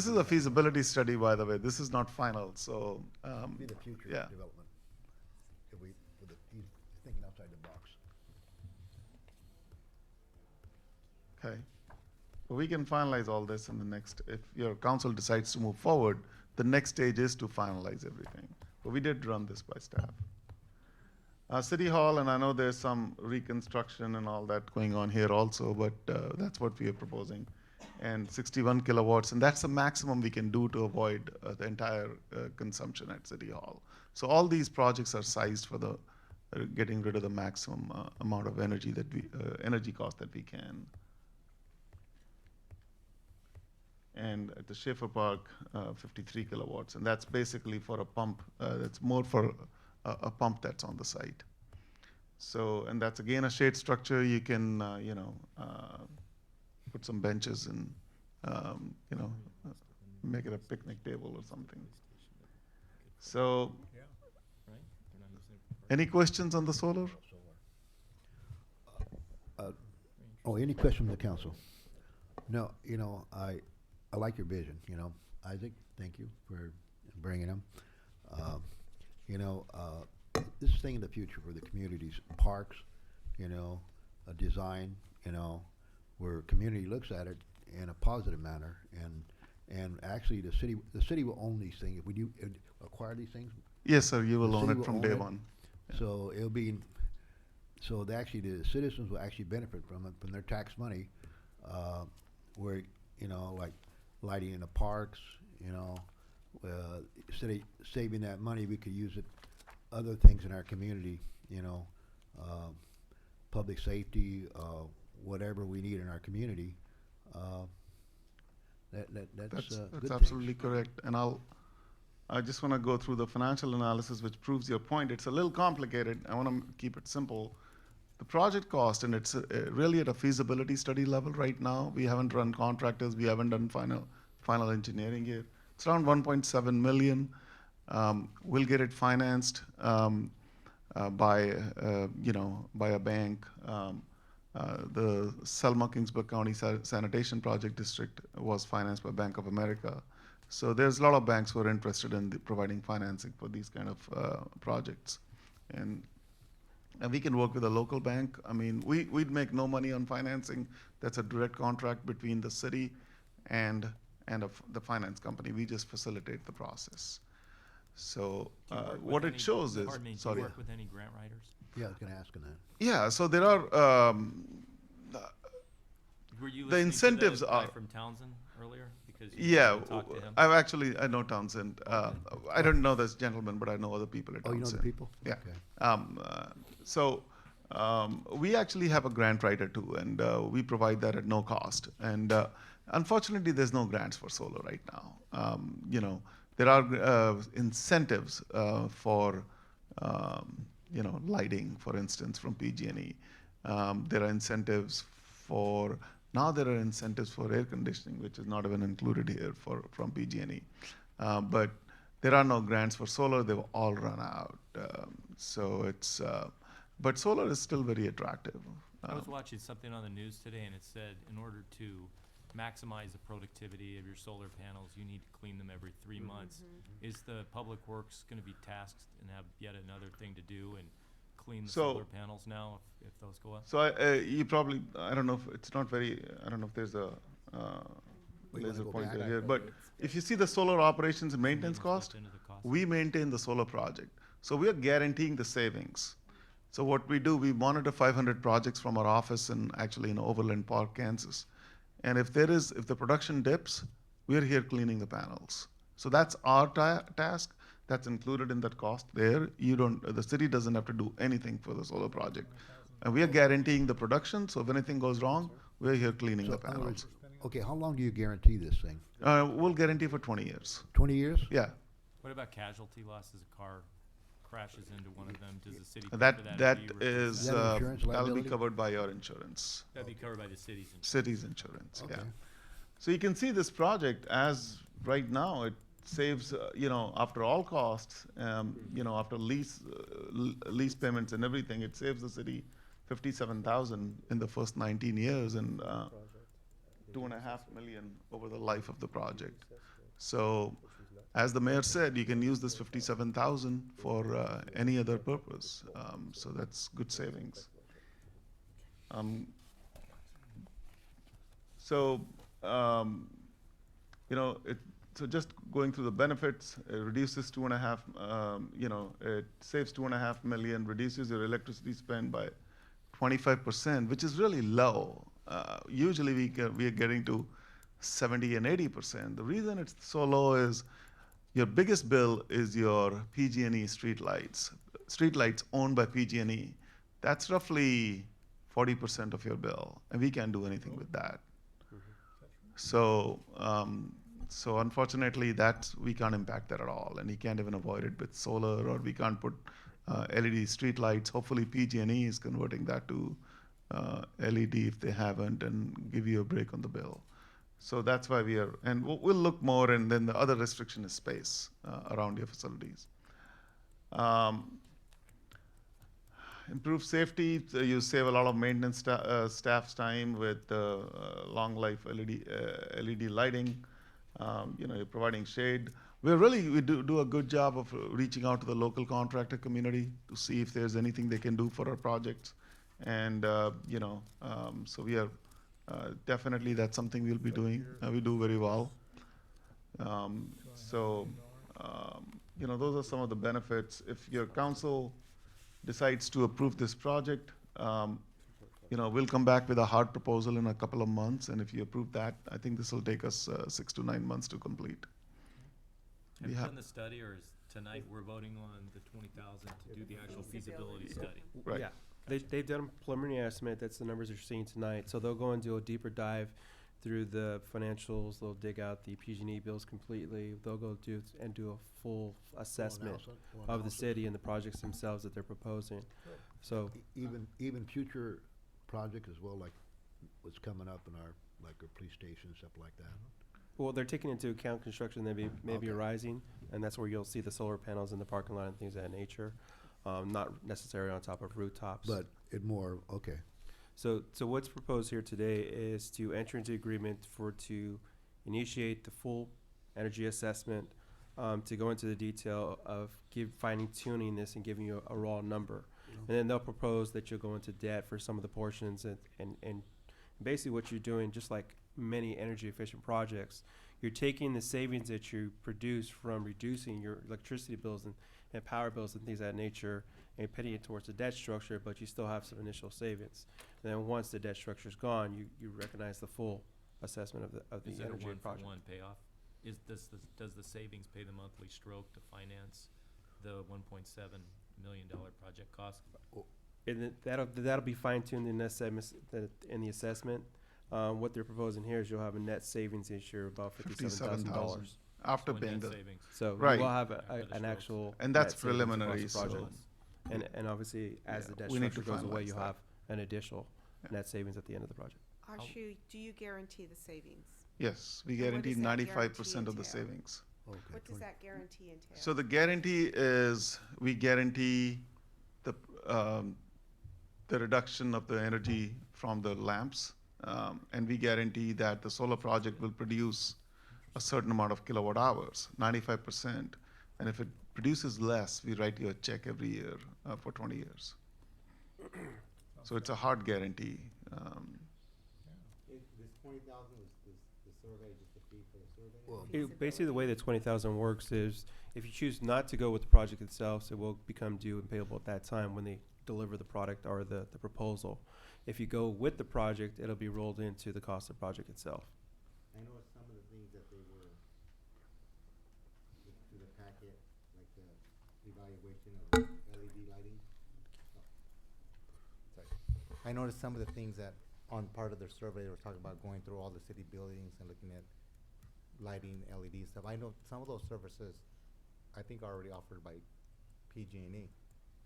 N: is a feasibility study, by the way. This is not final, so,
B: Be the future
N: yeah.
B: development. If he's thinking outside the box.
N: Okay. But we can finalize all this in the next, if your council decides to move forward, the next stage is to finalize everything. But we did run this by staff. City Hall, and I know there's some reconstruction and all that going on here also, but that's what we are proposing. And 61 kilowatts, and that's the maximum we can do to avoid the entire consumption at City Hall. So all these projects are sized for the getting rid of the maximum amount of energy that energy cost that we can. And at the Schaefer Park, 53 kilowatts, and that's basically for a pump. That's more for a pump that's on the site. So, and that's again a shade structure. You can, put some benches and, make it a picnic table or something. So,
H: Yeah.
G: Right? They're not using it for
N: any questions on the solar?
B: Oh, any question from the council? No, I like your vision, Isaac, thank you for bringing them. This thing in the future for the communities, parks, a design, where community looks at it in a positive manner, and actually the city will own these things. If we do acquire these things,
N: Yes, sir, you will
B: The
N: own
B: city
N: it
B: will
N: from
B: own
N: day
B: it.
N: one. Yeah.
B: so it'll be, actually the citizens will actually benefit from it, from their tax money, where, like lighting in the parks, instead of saving that money, we could use it, other things in our community, public safety, whatever we need in our community. That's
N: That's
B: good thing.
N: absolutely correct. And I just want to go through the financial analysis, which proves your point. It's a little complicated. I want to keep it simple. The project cost, and it's really at a feasibility study level right now. We haven't run contractors. We haven't done final engineering yet. It's around 1.7 million. We'll get it financed by a bank. The Selma Kingsburg County Sanitation Project District was financed by Bank of America. So there's a lot of banks who are interested in providing financing for these kind of projects. And we can work with a local bank. I mean, we'd make no money on financing. That's a direct contract between the city and the finance company. We just facilitate the process. So
G: Do you work with
N: what it
G: any-
N: shows is,
G: Pardon me, do
N: sorry.
G: you work with any grant writers?
B: Yeah, I was gonna ask on that.
N: Yeah, so there are,
G: Were you
N: The
G: listening
N: incentives
G: to the guy
N: are-
G: from Townsend earlier? Because you
N: yeah,
G: wanted to talk to him?
N: I know Townsend. I don't know this gentleman, but I know other people at
B: Oh, you
N: Townsend.
B: know the people?
N: Yeah.
B: Okay.
N: So we actually have a grant writer too, and we provide that at no cost. And unfortunately, there's no grants for solar right now. There are incentives for lighting, for instance, from PG&E. There are incentives there are incentives for air conditioning, which is not even included here from PG&E. But there are no grants for solar. They've all run out. But solar is still very attractive.
G: I was watching something on the news today, and it said in order to maximize the productivity of your solar panels, you need to clean them every 3 months. Is the Public Works going to be tasked and have yet another thing to do and clean the
N: So-
G: solar panels now if those go up?
N: So I don't know if it's not very, I don't know if there's a
B: We wanna
N: laser
B: go
N: pointer
B: back.
N: here, but if you see the solar operations and maintenance
G: Maintenance
N: cost,
G: built into the cost?
N: we maintain the solar project. So we are guaranteeing the savings. So what we do, we monitor 500 projects from our office actually in Overland Park, Kansas. And if the production dips, we're here cleaning the panels. So that's our task. That's included in that cost there. You don't, the city doesn't have to do anything for the solar project. And we are guaranteeing the production, so if anything goes wrong, we're here cleaning the
B: So, in other words,
N: panels.
B: okay, how long do you guarantee this thing?
N: We'll guarantee for 20 years.
B: 20 years?
N: Yeah.
G: What about casualty losses? A car crashes into one of them, does the city pay for
N: That,
G: that?
N: that
G: or do you replace
N: is,
B: Is that insurance
N: that'll be
B: liability?
N: covered by your insurance,
G: That'd be covered by the city's insurance.
N: city's insurance, yeah.
B: Okay.
N: So you can see this project as, right now, it saves, after all costs, after lease payments and everything, it saves the city 57,000 in the first 19 years and 2.5 million over the life of the project. So, as the mayor said, you can use this 57,000 for any other purpose. So that's good savings. So, so just going through the benefits, it reduces 2.5, it saves 2.5 million, reduces your electricity spend by 25%, which is really low. Usually we are getting to 70 and 80%. The reason it's so low is your biggest bill is your PG&E streetlights owned by PG&E. That's roughly 40% of your bill, and we can't do anything with that. So, so unfortunately, we can't impact that at all, and you can't even avoid it with solar, or we can't put LED streetlights. Hopefully, PG&E is converting that to LED if they haven't, and give you a break on the bill. So that's why and we'll look more, and then the other restriction is space around your facilities. Improve safety, so you save a lot of maintenance staff's time with long life LED lighting. You're providing shade. We do a good job of reaching out to the local contractor community to see if there's anything they can do for our projects. And, so we are, definitely that's something we'll be doing. We do very well. Those are some of the benefits. If your council decides to approve this project, we'll come back with a hard proposal in a couple of months, and if you approve that, I think this will take us 6 to 9 months to complete.
G: Have you done the study, or is tonight we're voting on the 20,000 to do the actual feasibility study?
N: Right.
F: Yeah, they've done a preliminary estimate, that's the numbers you're seeing tonight, so they'll go and do a deeper dive through the financials, they'll dig out the PG&E bills completely, they'll go do a full assessment of the city and the projects themselves that they're proposing. So,
B: Even future projects as well, like what's coming up in our police station, stuff like that.
F: well, they're taking into account construction that may be arising, and that's where you'll see the solar panels in the parking lot and things of that nature, not necessarily on top of rooftops.
B: But okay.
F: So what's proposed here today is to enter into agreement to initiate the full energy assessment, to go into the detail of finding tuning this and giving you a raw number. And then they'll propose that you'll go into debt for some of the portions, and basically what you're doing, just like many energy efficient projects, you're taking the savings that you produce from reducing your electricity bills and power bills and things of that nature, and putting it towards the debt structure, but you still have some initial savings. And then once the debt structure is gone, you recognize the full assessment of the
G: Is it a
F: energy project.
G: one-for-one payoff? Does the savings pay the monthly stroke to finance the $1.7 million project cost?
F: And that'll be fine-tuned in the assessment. What they're proposing here is you'll have a net savings this year of about $57,000.
N: After
G: So a
N: paying
G: net
N: the,
G: savings.
F: So
N: Right.
F: we'll have
G: After the
F: an
G: strokes.
F: actual.
N: And that's
F: net savings across the
N: preliminary, so-
F: project. And obviously, as the debt
N: we need
F: structure
N: to
F: goes away,
N: finalize
F: you'll
N: that.
F: have an additional net savings at the end of the project.
J: Arshu, do you guarantee the savings?
N: yes, we
J: And what
N: guarantee
J: does that
N: 95% of the
J: guarantee entail?
N: savings.
B: Okay.
J: What does that guarantee entail?
N: So the guarantee is, we guarantee the reduction of the energy from the lamps, and we guarantee that the solar project will produce a certain amount of kilowatt hours, 95%. And if it produces less, we write you a check every year for 20 years. So it's a hard guarantee.
K: This 20,000 is the survey, just a fee for the survey?
B: Well,
F: Basically, the way the 20,000 works is, if you choose not to go with the project itself, it will become due and payable at that time when they deliver the product or the proposal. If you go with the project, it'll be rolled into the cost of the project itself.
K: I know some of the things that they were evaluation of LED lighting. Oh, sorry. I noticed some of the things that on part of their survey, they were talking about going through all the city buildings and looking at lighting, LED stuff. I know some of those services, I think, are already offered by PG&E.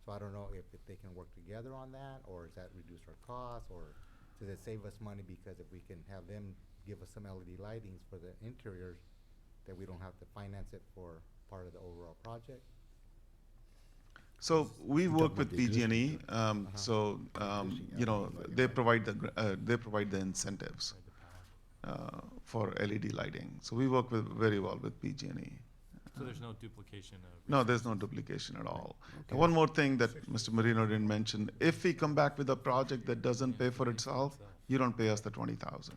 K: So I don't know if they can work together on that, or does that reduce our costs, or does it save us money because if we can have them give us some LED lightings for the interiors, that we don't have to finance it for part of the overall project?
N: So we
B: You
N: work
B: talk
N: with
B: about the existing
N: PG&E, so, you know, they provide the incentives for LED lighting. So we work very well with PG&E.
G: So there's no duplication of.
N: No, there's no duplication at all.
B: Okay.
N: And one more thing that Mr. Marino didn't mention, if we come back with a project that doesn't pay for itself, you don't pay us the 20,000.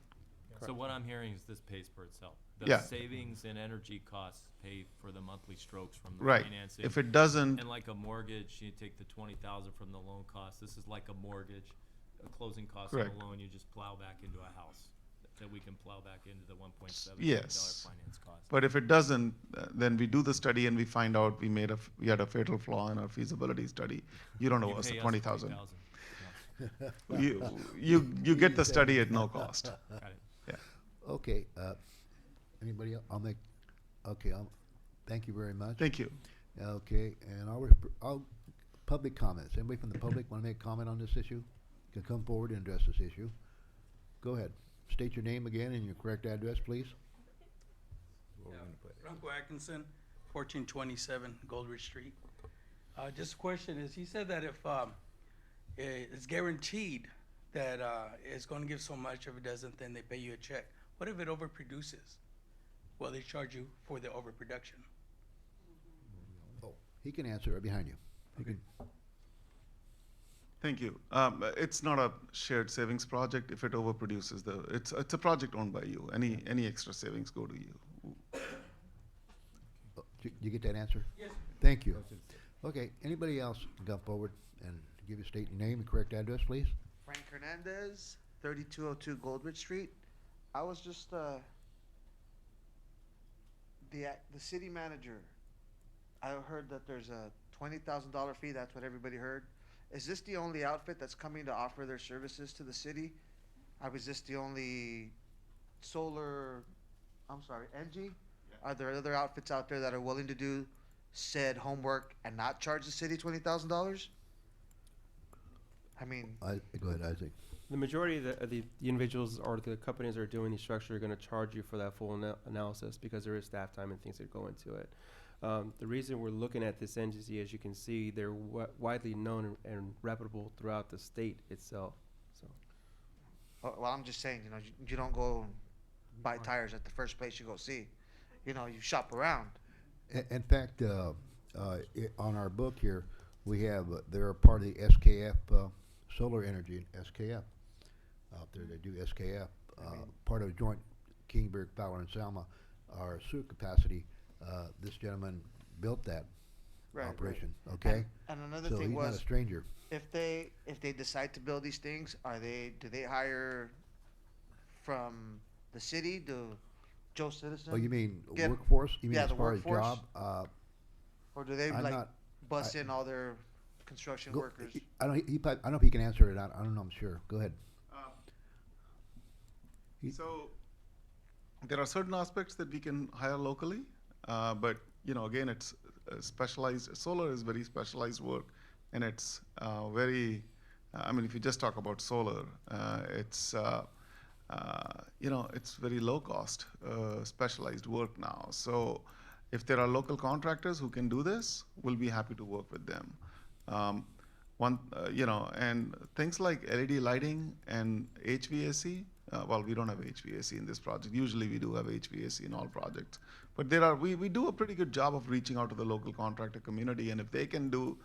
G: So what I'm hearing is this pays for itself. The
N: Yeah.
G: savings in energy costs pay for the monthly strokes from the
N: Right.
G: financing.
N: If it doesn't,
G: And like a mortgage, you take the 20,000 from the loan cost. This is like a mortgage, a closing cost on
N: Correct.
G: a loan. You just plow back into a house that we can plow back into the $1.7 million
N: yes.
G: finance cost.
N: But if it doesn't, then we do the study and we find out we had a fatal flaw in our feasibility study. You don't owe
G: You
N: us the
G: pay
N: 20,000.
G: 20,000.
N: You get the study at no cost.
G: Got it.
N: Yeah.
B: Okay, anybody else? Thank you very much.
N: Thank you.
B: Okay, and I'll public comments. Anybody from the public want to make a comment on this issue? Can come forward and address this issue. Go ahead. State your name again and your correct address, please. Where we're gonna put it.
E: Franco Atkinson, 1427 Goldridge Street. Just a question is, he said that if it's guaranteed that it's going to give so much, if it doesn't, then they pay you a check. What if it overproduces? Well, they charge you for the overproduction.
B: Oh, he can answer right behind you. He can.
N: Thank you. It's not a shared savings project. If it overproduces, it's a project owned by you. Any extra savings go to you.
B: Oh, you get that answer?
E: Yes.
B: Thank you. Okay, anybody else can come forward and give you state your name and correct address, please?
C: Frank Hernandez, 3202 Goldridge Street. I was just the city manager. I heard that there's a $20,000 fee. That's what everybody heard. Is this the only outfit that's coming to offer their services to the city? Was this the only solar? I'm sorry, NG? Are there other outfits out there that are willing to do said homework and not charge the city $20,000? I mean,
B: Go ahead, Isaac.
F: The majority of the individuals or the companies that are doing these structures are going to charge you for that full analysis because there is staff time and things that go into it. The reason we're looking at this entity, as you can see, they're widely known and reputable throughout the state itself. So,
C: well, I'm just saying, you don't go and buy tires at the first place you go see. You shop around.
B: In fact, on our book here, we have, they're part of the SKF, Solar Energy, SKF. Out there, they do SKF, part of joint Kingberg, Fowler, and Selma, our sewer capacity. This gentleman built that operation, okay?
C: And another
B: So
C: thing
B: he's not a
C: was,
B: stranger.
C: if they decide to build these things, do they hire from the city, do Joe Citizen?
B: Oh, you mean
C: get-
B: workforce? You mean
C: yeah,
B: as
C: the
B: far as
C: workforce.
B: job?
C: Or do they
B: I'm not-
C: bust in all their construction workers?
B: I don't know if he can answer it. I don't know, I'm sure. Go ahead.
N: So there are certain aspects that we can hire locally, but again, it's specialized. Solar is very specialized work, and it's very. If you just talk about solar, it's it's very low cost, specialized work now. So if there are local contractors who can do this, we'll be happy to work with them. And things like LED lighting and HVAC. Well, we don't have HVAC in this project. Usually we do have HVAC in all projects. But we do a pretty good job of reaching out to the local contractor community, and if they can do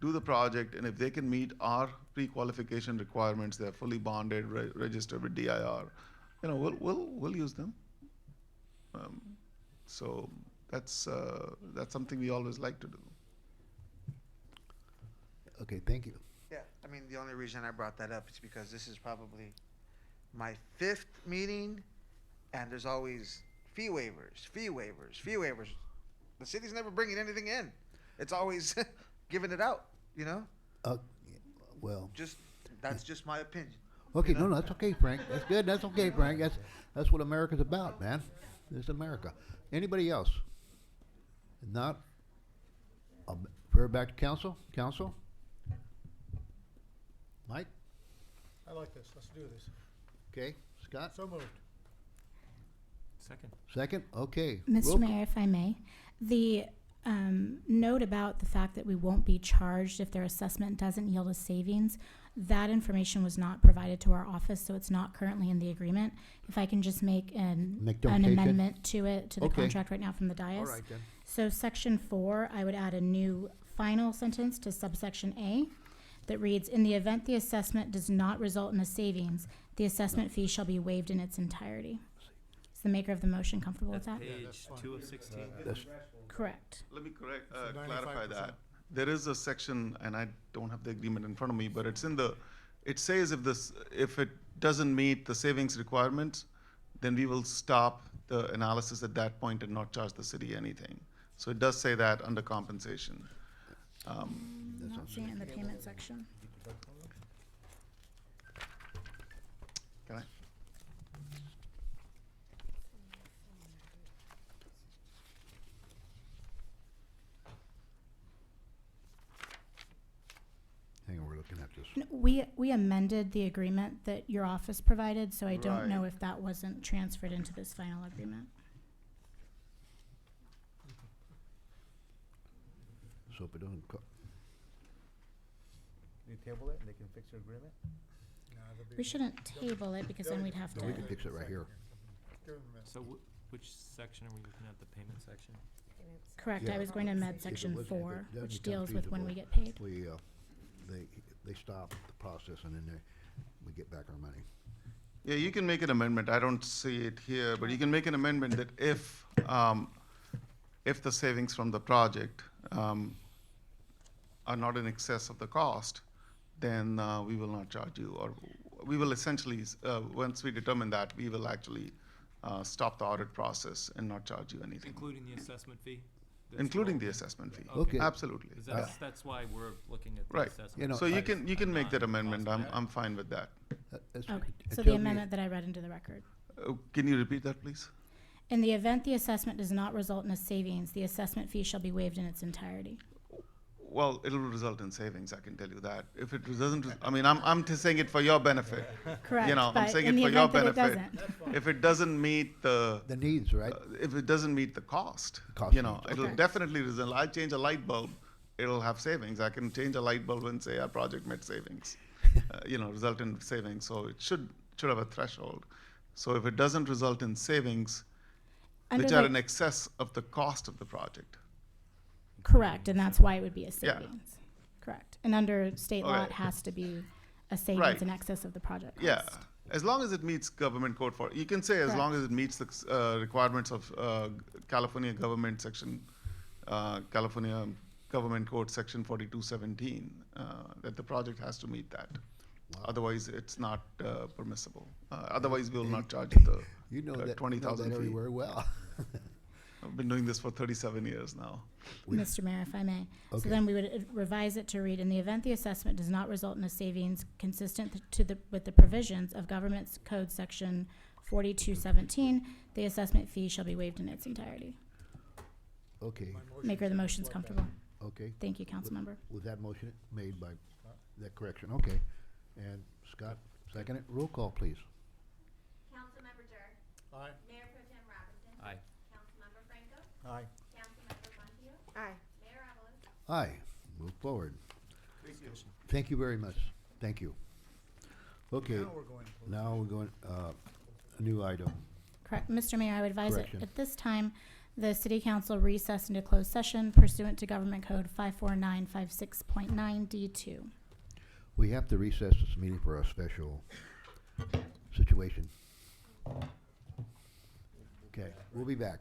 N: the project, and if they can meet our pre-qualification requirements, they're fully bonded, registered with DIR, we'll use them. So that's something we always like to do.
B: Okay, thank you.
C: Yeah, the only reason I brought that up is because this is probably my 5th meeting, and there's always fee waivers. The city's never bringing anything in. It's always giving it out, you know?
B: Uh, well,
C: That's just my opinion.
B: okay,
C: you know?
B: no, that's okay, Frank. That's good. That's okay, Frank. That's what America's about, man. It's America. Anybody else? Not. I'll refer back to council. Council. Mike.
H: I like this, let's do this.
B: Okay. Scott.
H: So moved.
G: Second.
B: Second. Okay.
M: Mr.
B: Roll
M: Mayor, if I may, the note about the fact that we won't be charged if their assessment doesn't yield a savings, that information was not provided to our office, so it's not currently in the agreement. If I can just make an
B: notation.
M: amendment to it, to the
B: Okay.
M: contract right now from the dais.
B: All right then.
M: So section 4, I would add a new final sentence to subsection A that reads, in the event the assessment does not result in a savings, the assessment fee shall be waived in its entirety. Is the maker of the motion comfortable with
G: That's
M: that?
G: page 2 of 16.
B: That's,
M: Correct.
N: Let me
H: So
N: clarify
H: 95%.
N: that. There is a section, and I don't have the agreement in front of me, but it's in the, it says if it doesn't meet the savings requirements, then we will stop the analysis at that point and not charge the city anything. So it does say that under compensation.
M: I'm not seeing it in the payment section.
N: Can I?
B: hang on, we're looking at this.
M: We amended the agreement that your office provided, so I don't know
N: Right.
M: if that wasn't transferred into this final agreement.
B: So if it doesn't.
K: You table it and they can fix their agreement?
M: We shouldn't table it because then we'd have
B: No, we
M: to,
B: can fix it right here.
H: Give them a minute.
G: So which section are we looking at, the payment section?
M: correct, I
B: Yeah.
M: was going to amend
B: If it
M: section
B: wasn't- if
M: 4,
B: it doesn't
M: which
B: become
M: deals with when we
B: feasible,
M: get paid.
B: they stop the process and then we get back our money.
N: Yeah, you can make an amendment. I don't see it here, but you can make an amendment that if the savings from the project are not in excess of the cost, then we will not charge you, or we will essentially, once we determine that, we will actually stop the audit process and not charge you anything,
G: Including the assessment fee? That's
N: including the
G: involved?
N: assessment fee.
B: Okay.
N: Absolutely.
G: 'Cause that's why we're looking at the
N: Right.
G: assessment.
B: You know,
N: So you
G: price
N: can
G: and
N: make
G: not
N: that amendment.
G: cost of
N: I'm fine with that.
B: That's-
M: Okay,
B: it
M: so
B: tells
M: the
B: me-
M: amendment that I read into the record.
N: Can you repeat that, please?
M: In the event the assessment does not result in a savings, the assessment fee shall be waived in its entirety.
N: Well, it'll result in savings, I can tell you that. If it doesn't, I mean, I'm just saying it for your benefit.
M: Correct,
N: You know, I'm
M: but
N: saying
M: in
N: it
M: the
N: for your
M: event that it
N: benefit.
M: doesn't.
N: If it doesn't meet
B: The needs, right?
N: if it doesn't meet the cost,
B: Cost
N: you know,
B: needs,
N: it'll
M: okay.
N: definitely result. I change a light bulb, it'll have savings. I can change a light bulb and say our project met savings, result in savings. So it should have a threshold. So if it doesn't result in savings,
M: Under
N: which are
M: the-
N: in excess of the cost of the project.
M: Correct, and that's why it would be a
N: Yeah.
M: savings. Correct. And under state law, it
N: Okay.
M: has to be a savings
N: Right.
M: in excess of the project cost.
N: Yeah, as long as it meets government code you can say as long as it meets the requirements of California government section, California Government Code section 4217, that the project has to meet that. Otherwise, it's not permissible. Otherwise, we will not charge the
B: You know that,
N: 20,000
B: area
N: fee.
B: very well.
N: I've been doing this for 37 years now.
M: Mr. Mayor, if I may.
B: Okay.
M: So then we would revise it to read, in the event the assessment does not result in a savings consistent with the provisions of Government Code Section 4217, the assessment fee shall be waived in its entirety.
B: Okay,
H: My motion
M: Maker of the
H: should
M: motion's
H: reflect that.
M: comfortable.
B: okay.
M: Thank you, Councilmember.
B: Was that motion made by that correction? Okay. And Scott, second it. Roll call, please.
I: Councilmember Durr,
H: Aye.
I: Mayor Pro Tem Robinson,
G: Aye.
I: Councilmember Franco,
H: Aye.
I: Councilmember Montiel,
J: Aye.
I: Mayor Avalos.
B: Aye. Move forward. Thank you very much. Thank you. Okay,
H: Now we're going. to-
B: now we're going, a new item.
M: Correct. Mr. Mayor, I would advise that
B: Correction.
M: at this time, the city council recess into closed session pursuant to Government Code 54956.9 D2.
B: We have to recess this meeting for a special situation. Okay, we'll be back.